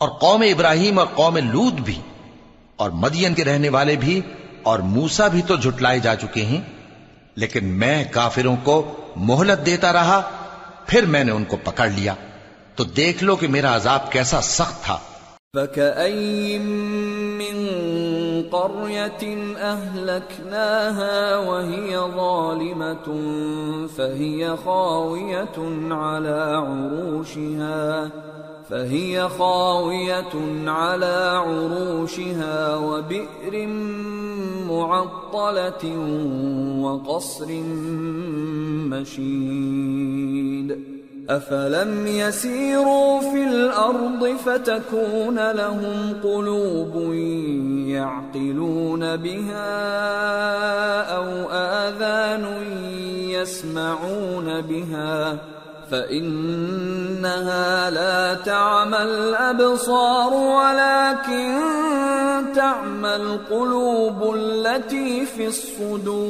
اور قوم ابراہیم اور قوم لوط بھی، اور مدین کے رہنے والے بھی، اور موسیٰ بھی تو جھٹلائے جا چکے ہیں، لیکن میں کافروں کو مہلت دیتا رہا، پھر میں نے ان کو پکڑ لیا، تو دیکھ لو کہ میرا عذاب کیسا سخت تھا۔ فَكَأَيٍّ مِّن قَرْيَةٍ أَهْلَكْنَاهَا وَهِيَ ظَالِمَةٌ فَهِيَ خَاوِيَةٌ عَلَى عُرُوشِهَا وَبِئْرٍ مُّعَطَّلَةٍ وَقَصْرٍ مَّشِيدٍ أَفَلَمْ يَسِيرُوا فِي الْأَرْضِ فَتَكُونَ لَهُمْ قُلُوبٌ يَعْقِلُونَ بِهَا أَوْ آذَانٌ يَسْمَعُونَ بِهَا فَإِنَّهَا لَا تَعْمَى الْأَبْصَارُ وَلَكِن تَعْمَى الْقُلُوبُ الَّتِي فِي الصُّدُورِ۔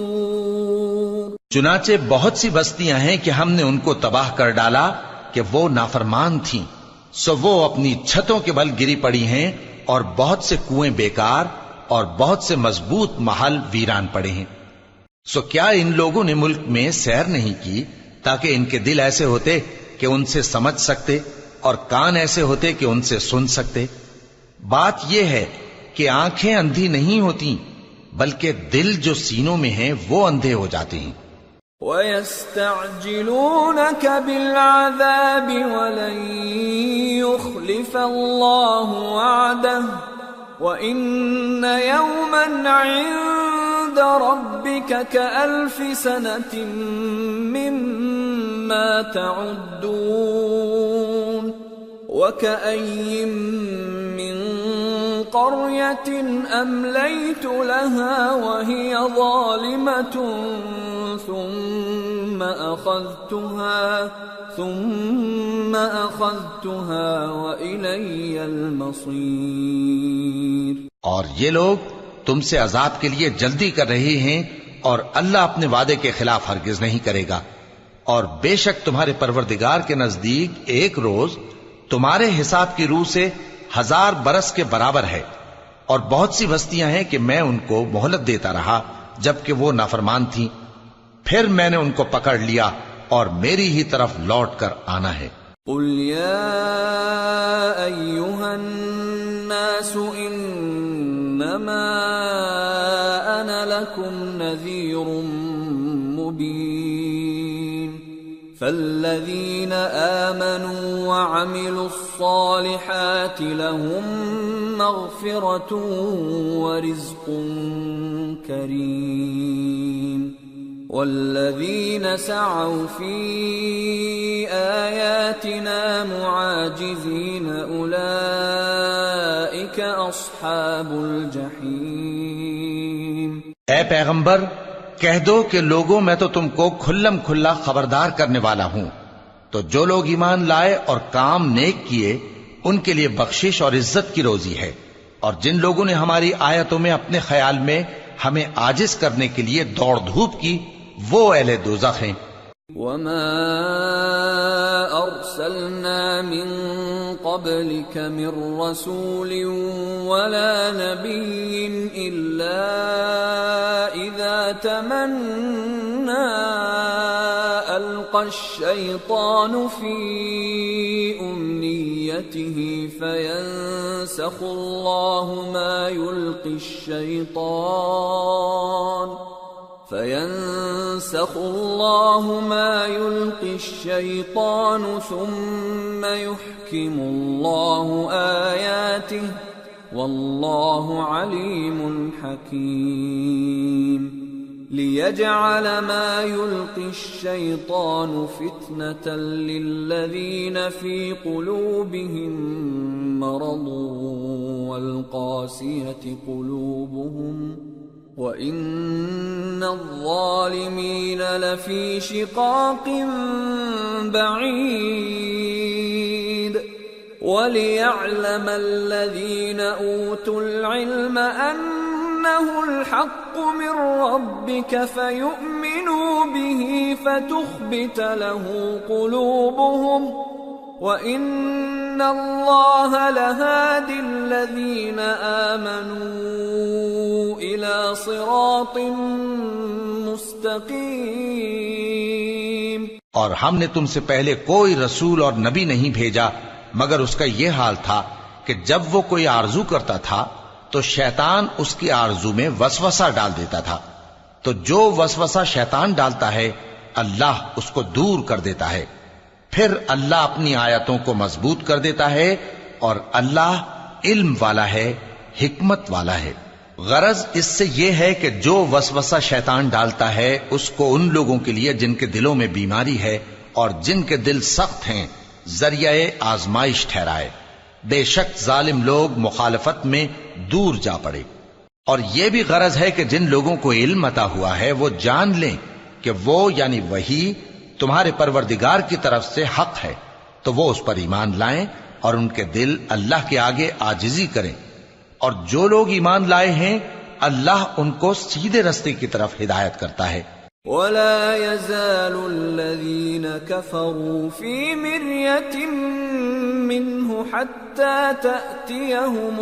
چنانچہ بہت سی بستیاں ہیں کہ ہم نے ان کو تباہ کر ڈالا کہ وہ نافرمان تھیں، سو وہ اپنی چھتوں کے بل گری پڑی ہیں، اور بہت سے کنویں بیکار اور بہت سے مضبوط محل ویران پڑے ہیں۔ سو کیا ان لوگوں نے ملک میں سیر نہیں کی تاکہ ان کے دل ایسے ہوتے کہ ان سے سمجھ سکتے، اور کان ایسے ہوتے کہ ان سے سن سکتے؟ بات یہ ہے کہ آنکھیں اندھی نہیں ہوتی، بلکہ دل جو سینوں میں ہیں وہ اندھے ہو جاتے ہیں۔ وَيَسْتَعْجِلُونَكَ بِالْعَذَابِ وَلَن يُخْلِفَ اللَّهُ وَعْدَهُ وَإِنَّ يَوْمًا عِندَ رَبِّكَ كَأَلْفِ سَنَةٍ مِّمَّا تَعُدُّونَ وَكَأَيٍّ مِّن قَرْيَةٍ أَمْلَيْتُ لَهَا وَهِيَ ظَالِمَةٌ ثُمَّ أَخَذْتُهَا وَإِلَيَّ الْمَصِيرُ۔ اور یہ لوگ تم سے عذاب کے لیے جلدی کر رہے ہیں، اور اللہ اپنے وعدے کے خلاف ہرگز نہیں کرے گا، اور بے شک تمہارے پروردگار کے نزدیک ایک روز تمہارے حساب کی روح سے 1000 برس کے برابر ہے، اور بہت سی بستیاں ہیں کہ میں ان کو مہلت دیتا رہا جبکہ وہ نافرمان تھیں، پھر میں نے ان کو پکڑ لیا، اور میری ہی طرف لوٹ کر آنا ہے۔ قُلْ يَا أَيُّهَا النَّاسُ إِنَّمَا أَنَا لَكُمْ نَذِيرٌ مُّبِينٌ فَالَّذِينَ آمَنُوا وَعَمِلُوا الصَّالِحَاتِ لَهُم مَّغْفِرَةٌ وَرِزْقٌ كَرِيمٌ وَالَّذِينَ سَعَوْا فِي آيَاتِنَا مُعَاجِزِينَ أُولَئِكَ أَصْحَابُ الْجَحِيمِ۔ اے پیغمبر کہہ دو کہ لوگوں میں تو تم کو کھلم کھلا خبردار کرنے والا ہوں، تو جو لوگ ایمان لائے اور کام نیک کیے ان کے لیے بخشش اور عزت کی روزی ہے، اور جن لوگوں نے ہماری آیتوں میں اپنے خیال میں ہمیں عاجز کرنے کے لیے دوڑ دھوپ کی، وہ اہل دوزخ ہیں۔ وَمَا أَرْسَلْنَا مِن قَبْلِكَ مِن رَّسُولٍ وَلَا نَبِيٍّ إِلَّا إِذَا تَمَنَّى أَلْقَى الشَّيْطَانُ فِي أُمْنِيَّتِهِ فَيَنسَخُ اللَّهُ مَا يُلْقِي الشَّيْطَانُ ثُمَّ يُحْكِمُ اللَّهُ آيَاتِهِ واللہ علیم حکیم ليجعل ما يلقي الشيطان فتنة للذين في قلوبهم مرض والقاسية قلوبهم وإن الظالمين لفي شقاق بعيد وليعلم الذين أوتوا العلم أنه الحق من ربك فيؤمنوا به فتخبت له قلوبهم وَإِنَّ اللَّهَ لَهَادِ الَّذِينَ آمَنُوا إِلَى صِرَاطٍ مُسْتَقِيمٍ۔ اور ہم نے تم سے پہلے کوئی رسول اور نبی نہیں بھیجا مگر اس کا یہ حال تھا کہ جب وہ کوئی آرزو کرتا تھا تو شیطان اس کی آرزو میں وسوسہ ڈال دیتا تھا، تو جو وسوسہ شیطان ڈالتا ہے اللہ اس کو دور کر دیتا ہے، پھر اللہ اپنی آیتوں کو مضبوط کر دیتا ہے، اور اللہ علم والا ہے، حکمت والا ہے۔ غرض اس سے یہ ہے کہ جو وسوسہ شیطان ڈالتا ہے اس کو ان لوگوں کے لیے جن کے دلوں میں بیماری ہے اور جن کے دل سخت ہیں ذریعہ آزمائش ٹھہرائے۔ بے شک ظالم لوگ مخالفت میں دور جا پڑے۔ اور یہ بھی غرض ہے کہ جن لوگوں کو علم عطا ہوا ہے وہ جان لیں کہ وہ یعنی وحی تمہارے پروردگار کی طرف سے حق ہے، تو وہ اس پر ایمان لائیں اور ان کے دل اللہ کے آگے عاجزی کریں، اور جو لوگ ایمان لائے ہیں اللہ ان کو سیدھے رستے کی طرف ہدایت کرتا ہے۔ وَلَا يَزَالُ الَّذِينَ كَفَرُوا فِي مِرْيَةٍ مِّنْهُ حَتَّى تَأْتِيَهُمُ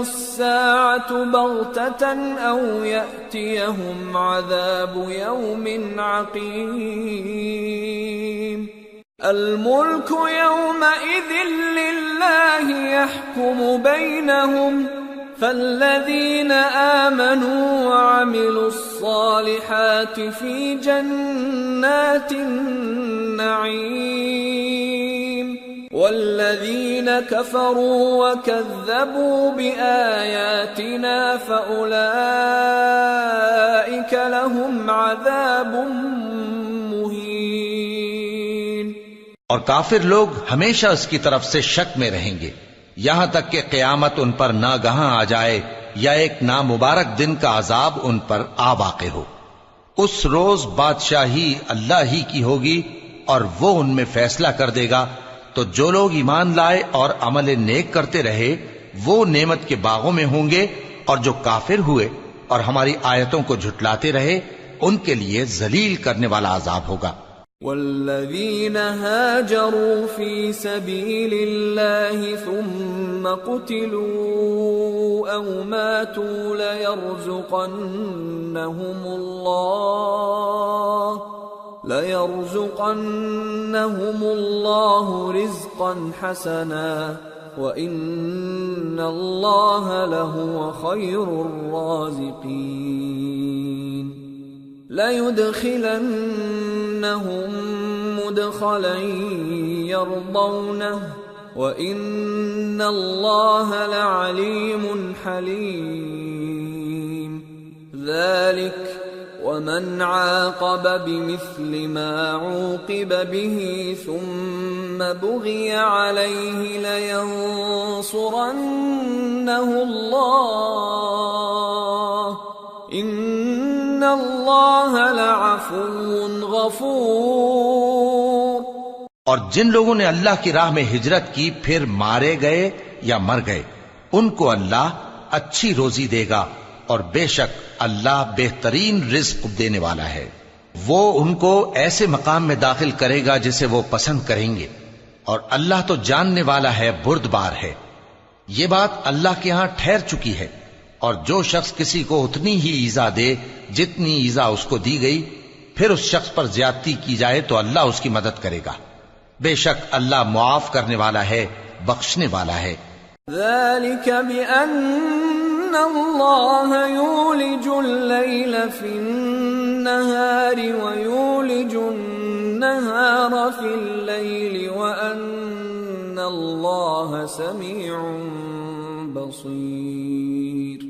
السَّاعَةُ بَغْتَةً أَوْ يَأْتِيَهُمْ عَذَابُ يَوْمٍ عَقِيمٍ الْمُلْكُ يَوْمَئِذٍ لِلَّهِ يَحْكُمُ بَيْنَهُمْ فَالَّذِينَ آمَنُوا وَعَمِلُوا الصَّالِحَاتِ فِي جَنَّاتِ النَّعِيمِ وَالَّذِينَ كَفَرُوا وَكَذَّبُوا بِآيَاتِنَا فَأُولَئِكَ لَهُمْ عَذَابٌ مُهِينٌ۔ اور کافر لوگ ہمیشہ اس کی طرف سے شک میں رہیں گے یہاں تک کہ قیامت ان پر ناگہاں آ جائے یا ایک نامبارک دن کا عذاب ان پر آ واقع ہو۔ اس روز بادشاہی اللہ ہی کی ہوگی اور وہ ان میں فیصلہ کر دے گا، تو جو لوگ ایمان لائے اور عمل نیک کرتے رہے وہ نعمت کے باغوں میں ہوں گے، اور جو کافر ہوئے اور ہماری آیتوں کو جھٹلاتے رہے ان کے لیے ذلیل کرنے والا عذاب ہوگا۔ والذین هاجروا فی سبیل اللہ ثم قتلوا او ماتوا لَيَرْزُقَنَّهُمُ اللَّهُ رِزْقًا حَسَنًا وَإِنَّ اللَّهَ لَهُوَ خَيْرُ الرَّازِقِينَ لَيُدْخِلَنَّهُمْ مُدْخَلًا يَرْضَوْنَهُ وَإِنَّ اللَّهَ لَعَلِيمٌ حَلِيمٌ ذَلِكَ وَمَنْ عَاقَبَ بِمِثْلِ مَا عُوقِبَ بِهِ ثُمَّ بُغِيَ عَلَيْهِ لَيَنصُرَنَّهُ اللَّهُ إِنَّ اللَّهَ لَعَفُوٌّ غَفُورٌ۔ اور جن لوگوں نے اللہ کی راہ میں ہجرت کی پھر مارے گئے یا مر گئے ان کو اللہ اچھی روزی دے گا، اور بے شک اللہ بہترین رزق دینے والا ہے۔ وہ ان کو ایسے مقام میں داخل کرے گا جسے وہ پسند کریں گے، اور اللہ تو جاننے والا ہے، بردبار ہے۔ یہ بات اللہ کے ہاں ٹھہر چکی ہے، اور جو شخص کسی کو اتنی ہی ایذا دے جتنی ایذا اس کو دی گئی، پھر اس شخص پر زیادتی کی جائے تو اللہ اس کی مدد کرے گا۔ بے شک اللہ معاف کرنے والا ہے، بخشنے والا ہے۔ ذَلِكَ بِأَنَّ اللَّهَ يُولِجُ اللَّيْلَ فِي النَّهَارِ وَيُولِجُ النَّهَارَ فِي اللَّيْلِ وَأَنَّ اللہ سمیع بصیر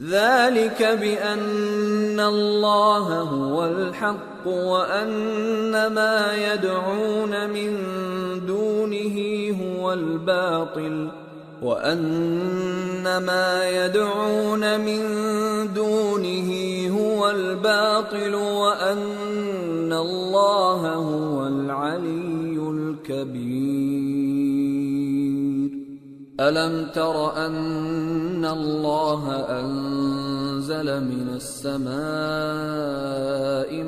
ذلك بأن الله هو الحق وأن ما يدعون من دونه هو الباطل وأن ما يدعون من دونه هو الباطل وأن الله هو العلي الكبير ألم تر أن الله أنزل من السماء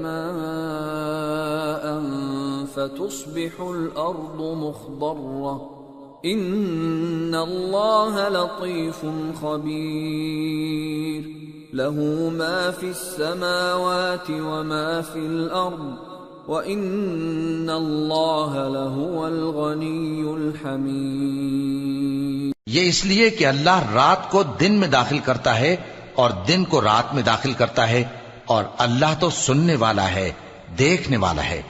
ماء فتصبح الأرض مخضرة إن الله لطيف خبير له ما في السماوات وما في الأرض وَإِنَّ اللَّهَ لَهُوَ الْغَنِيُّ الْحَمِيدُ یہ اس لیے کہ اللہ رات کو دن میں داخل کرتا ہے اور دن کو رات میں داخل کرتا ہے، اور اللہ تو سننے والا ہے، دیکھنے والا ہے۔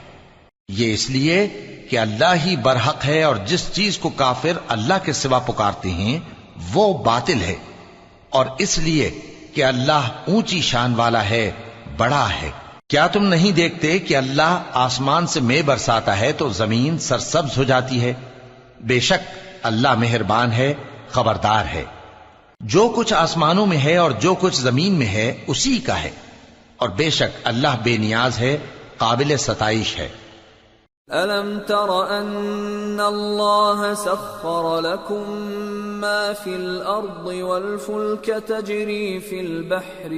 یہ اس لیے کہ اللہ ہی برحق ہے، اور جس چیز کو کافر اللہ کے سوا پکارتے ہیں وہ باطل ہے، اور اس لیے کہ اللہ اونچی شان والا ہے، بڑا ہے۔ کیا تم نہیں دیکھتے کہ اللہ آسمان سے مے برساتا ہے تو زمین سرسبز ہو جاتی ہے؟ بے شک اللہ مہربان ہے، خبردار ہے۔ جو کچھ آسمانوں میں ہے اور جو کچھ زمین میں ہے اسی کا ہے، اور بے شک اللہ بے نیاز ہے، قابل ستائش ہے۔ أَلَمْ تَرَ أَنَّ اللَّهَ سَخَّرَ لَكُم مَّا فِي الْأَرْضِ وَالْفُلْكَ تَجْرِي فِي الْبَحْرِ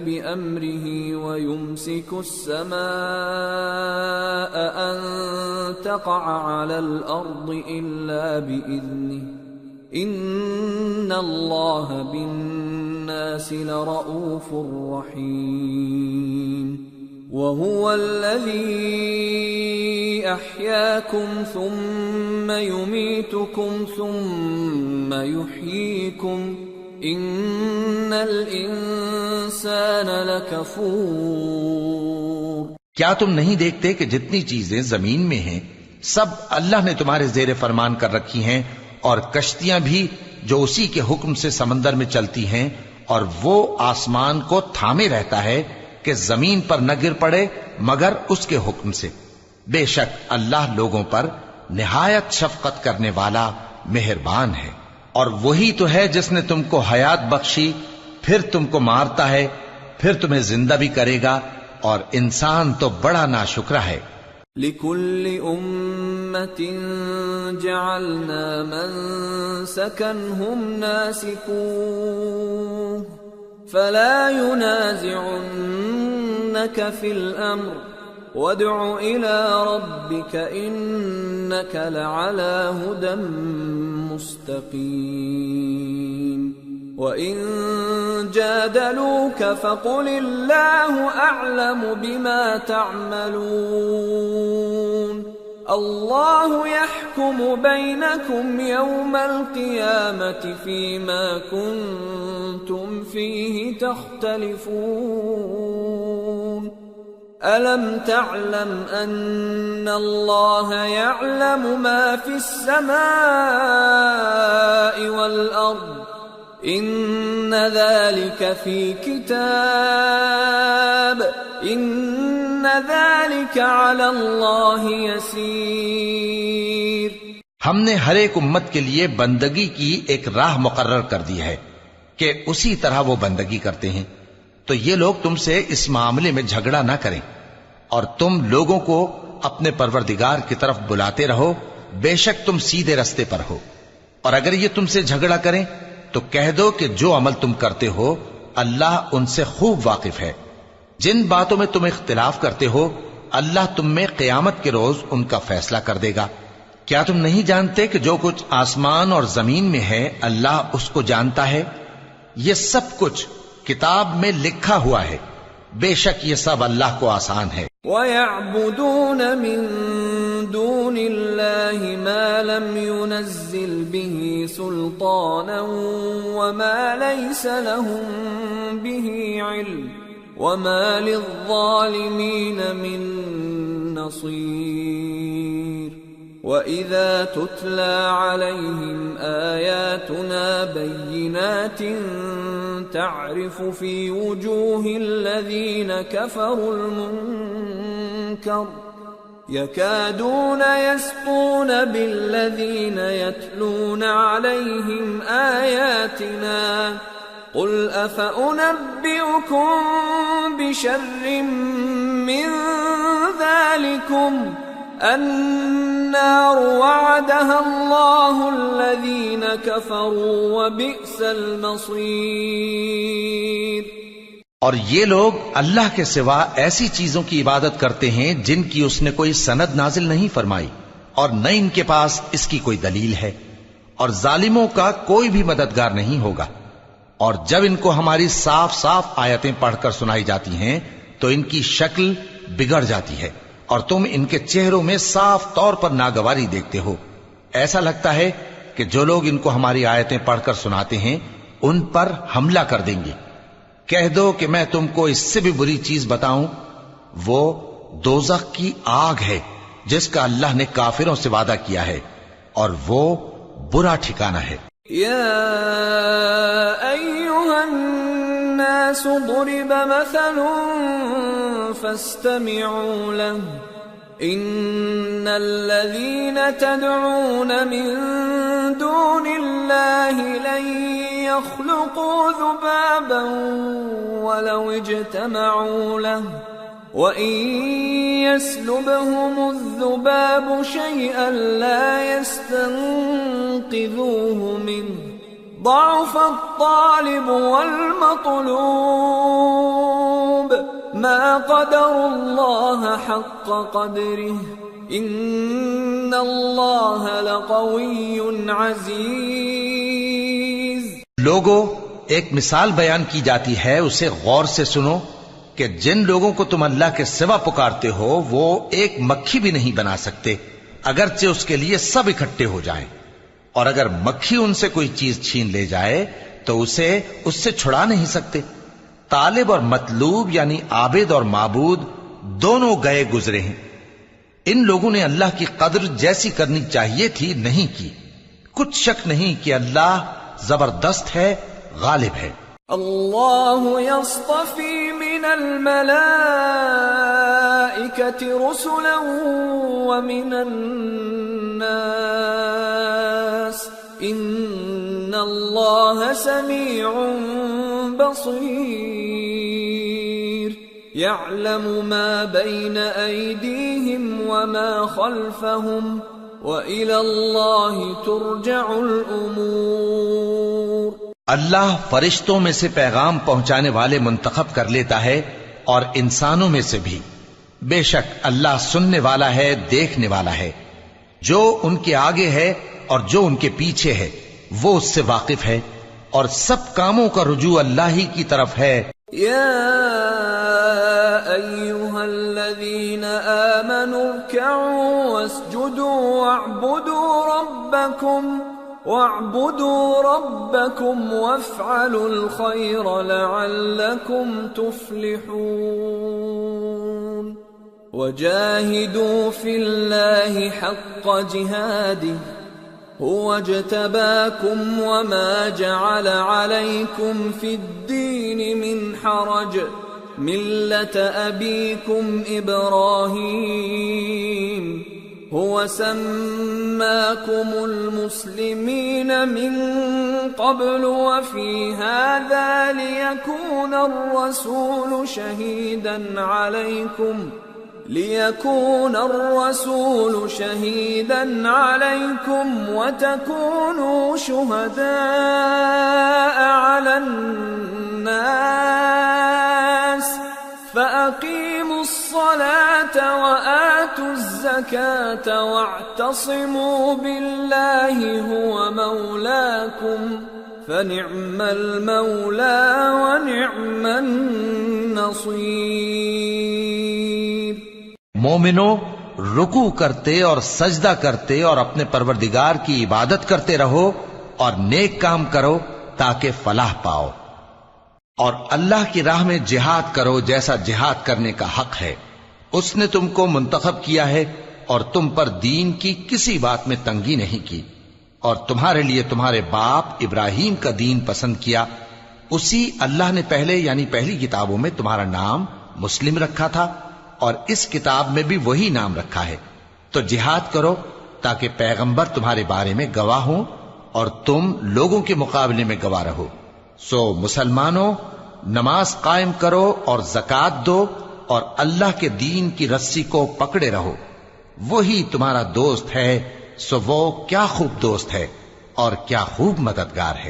بِأَمْرِهِ وَيُمْسِكُ السَّمَاءَ أَن تَقَعَ عَلَى الْأَرْضِ إِلَّا بِإِذْنِهِ إِنَّ اللَّهَ بِالنَّاسِ لَرَءُوفٌ رَحِيمٌ وَهُوَ الَّذِي أَحْيَاكُمْ ثُمَّ يُمِيتُكُمْ ثُمَّ يُحْيِيكُمْ ان الانسان لکفور۔ کیا تم نہیں دیکھتے کہ جتنی چیزیں زمین میں ہیں سب اللہ نے تمہارے زیر فرمان کر رکھی ہیں، اور کشتیاں بھی جو اسی کے حکم سے سمندر میں چلتی ہیں، اور وہ آسمان کو تھامے رہتا ہے کہ زمین پر نہ گر پڑے مگر اس کے حکم سے۔ بے شک اللہ لوگوں پر نہایت شفقت کرنے والا مہربان ہے۔ اور وہی تو ہے جس نے تم کو حیات بخشی، پھر تم کو مارتا ہے، پھر تمہیں زندہ بھی کرے گا، اور انسان تو بڑا ناشکر ہے۔ لِكُلِّ أُمَّةٍ جَعَلْنَا مَنسَكًا هُمْ نَاسِكُوهُ فَلَا يُنَازِعُنَّكَ فِي الْأَمْرِ وَادْعُ إِلَى رَبِّكَ إِنَّكَ لَعَلَى هُدًى مُسْتَقِيمٍ وَإِن جَادَلُوكَ فَقُلِ اللَّهُ أَعْلَمُ بِمَا تَعْمَلُونَ اللَّهُ يَحْكُمُ بَيْنَكُمْ يَوْمَ الْقِيَامَةِ فِيمَا كُنتُمْ فِيهِ تَخْتَلِفُونَ أَلَمْ تَعْلَمْ أَنَّ اللَّهَ يَعْلَمُ مَا فِي السَّمَاءِ وَالْأَرْضِ إِنَّ ذَلِكَ فِي كِتَابٍ إِنَّ ذَلِكَ عَلَى اللَّهِ يَسِيرٌ۔ ہم نے ہر ایک امت کے لیے بندگی کی ایک راہ مقرر کر دی ہے کہ اسی طرح وہ بندگی کرتے ہیں، تو یہ لوگ تم سے اس معاملے میں جھگڑا نہ کریں، اور تم لوگوں کو اپنے پروردگار کی طرف بلاتے رہو، بے شک تم سیدھے رستے پر ہو۔ اور اگر یہ تم سے جھگڑا کریں تو کہہ دو کہ جو عمل تم کرتے ہو اللہ ان سے خوب واقف ہے۔ جن باتوں میں تم اختلاف کرتے ہو اللہ تم میں قیامت کے روز ان کا فیصلہ کر دے گا۔ کیا تم نہیں جانتے کہ جو کچھ آسمان اور زمین میں ہے اللہ اس کو جانتا ہے؟ یہ سب کچھ کتاب میں لکھا ہوا ہے، بے شک یہ سب اللہ کو آسان ہے۔ وَيَعْبُدُونَ مِن دُونِ اللَّهِ مَا لَمْ يُنَزِّلْ بِهِ سُلْطَانًا وَمَا لَيْسَ لَهُم بِهِ عِلْمٌ وَمَا لِلظَّالِمِينَ مِن نصير وَإِذَا تُتْلَى عَلَيْهِمْ آيَاتُنَا بَيِّنَاتٍ تَعْرِفُ فِي وُجُوهِ الَّذِينَ كَفَرُوا الْمُنكَرَ يَكَادُونَ يَسْطُونَ بِالَّذِينَ يَتْلُونَ عَلَيْهِمْ آيَاتِنَا قُلْ أَفَأُنَبِّئُكُم بِشَرٍّ مِّن ذَلِكُمْ النار وعدها الله الذين كفروا وبئس المصير۔ اور یہ لوگ اللہ کے سوا ایسی چیزوں کی عبادت کرتے ہیں جن کی اس نے کوئی سند نازل نہیں فرمائی اور نہ ان کے پاس اس کی کوئی دلیل ہے، اور ظالموں کا کوئی بھی مددگار نہیں ہوگا۔ اور جب ان کو ہماری صاف صاف آیتیں پڑھ کر سنائی جاتی ہیں تو ان کی شکل بگڑ جاتی ہے اور تم ان کے چہروں میں صاف طور پر ناگواری دیکھتے ہو۔ ایسا لگتا ہے کہ جو لوگ ان کو ہماری آیتیں پڑھ کر سناتے ہیں ان پر حملہ کر دیں گے۔ کہہ دو کہ میں تم کو اس سے بھی بری چیز بتاؤں، وہ دوزخ کی آگ ہے جس کا اللہ نے کافروں سے وعدہ کیا ہے، اور وہ برا ٹھکانہ ہے۔ یا ایھا الناس ضرب مثل فاستمعوا له ان الذين تدعون من دون الله لن يخلقوا ذبابا ولو اجتمعوا له وَإِن يَسْلُبْهُمُ الذُّبَابُ شَيْئًا لَا يَسْتَنقِذُوهُ مِنْهُ ضَعُفَ الطَّالِبُ وَالْمَطْلُوبُ مَا قَدَرُوا اللَّهَ حَقَّ قَدْرِهِ إِنَّ اللَّهَ لَقَوِيٌّ عَزِيزٌ۔ لوگو، ایک مثال بیان کی جاتی ہے، اسے غور سے سنو کہ جن لوگوں کو تم اللہ کے سوا پکارتے ہو وہ ایک مکھی بھی نہیں بنا سکتے اگرچہ اس کے لیے سب اکٹھے ہو جائیں، اور اگر مکھی ان سے کوئی چیز چھین لے جائے تو اسے اس سے چھڑا نہیں سکتے۔ طالب اور مطلوب یعنی عابد اور معبود دونوں گئے گزرے ہیں۔ ان لوگوں نے اللہ کی قدر جیسی کرنی چاہیے تھی نہیں کی۔ کچھ شک نہیں کہ اللہ زبردست ہے، غالب ہے۔ اللہ یصطفی من الملائکۃ رسلا ومن الناس ان اللہ سمیع بصیر یعلم ما بین ایدیہم وما خلفہم وإلی اللہ ترجع الامور۔ اللہ فرشتوں میں سے پیغام پہنچانے والے منتخب کر لیتا ہے اور انسانوں میں سے بھی۔ بے شک اللہ سننے والا ہے، دیکھنے والا ہے۔ جو ان کے آگے ہے اور جو ان کے پیچھے ہے وہ اس سے واقف ہے، اور سب کاموں کا رجوع اللہ ہی کی طرف ہے۔ یا ایھا الذین آمنوا ارکعوا واسجدوا واعبدوا ربکم وافعلوا الخیر لعلکم تفلحون وجاہدوا فی اللہ حق جہادہ هو اجتباكم وما جعل عليكم في الدين من حرج ملة أبيكم إبراهيم هو سماكم المسلمين من قبل وفي هذا ليكون الرسول شهيدا عليكم وتكونوا شهداء على الناس فأقيموا الصلاة وآتوا الزكاة واعتصموا بالله هو مولاكم فنعم المولى ونعم النصير۔ مومنو، رکوع کرتے اور سجدہ کرتے اور اپنے پروردگار کی عبادت کرتے رہو اور نیک کام کرو تاکہ فلاح پاؤ، اور اللہ کی راہ میں جہاد کرو جیسا جہاد کرنے کا حق ہے، اس نے تم کو منتخب کیا ہے اور تم پر دین کی کسی بات میں تنگی نہیں کی، اور تمہارے لیے تمہارے باپ ابراہیم کا دین پسند کیا، اسی اللہ نے پہلے یعنی پہلی کتابوں میں تمہارا نام مسلم رکھا تھا، اور اس کتاب میں بھی وہی نام رکھا ہے۔ تو جہاد کرو تاکہ پیغمبر تمہارے بارے میں گواہ ہوں اور تم لوگوں کے مقابلے میں گواہ رہو۔ سو مسلمانوں، نماز قائم کرو اور زکات دو اور اللہ کے دین کی رسی کو پکڑے رہو، وہی تمہارا دوست ہے، سو وہ کیا خوب دوست ہے اور کیا خوب مددگار ہے۔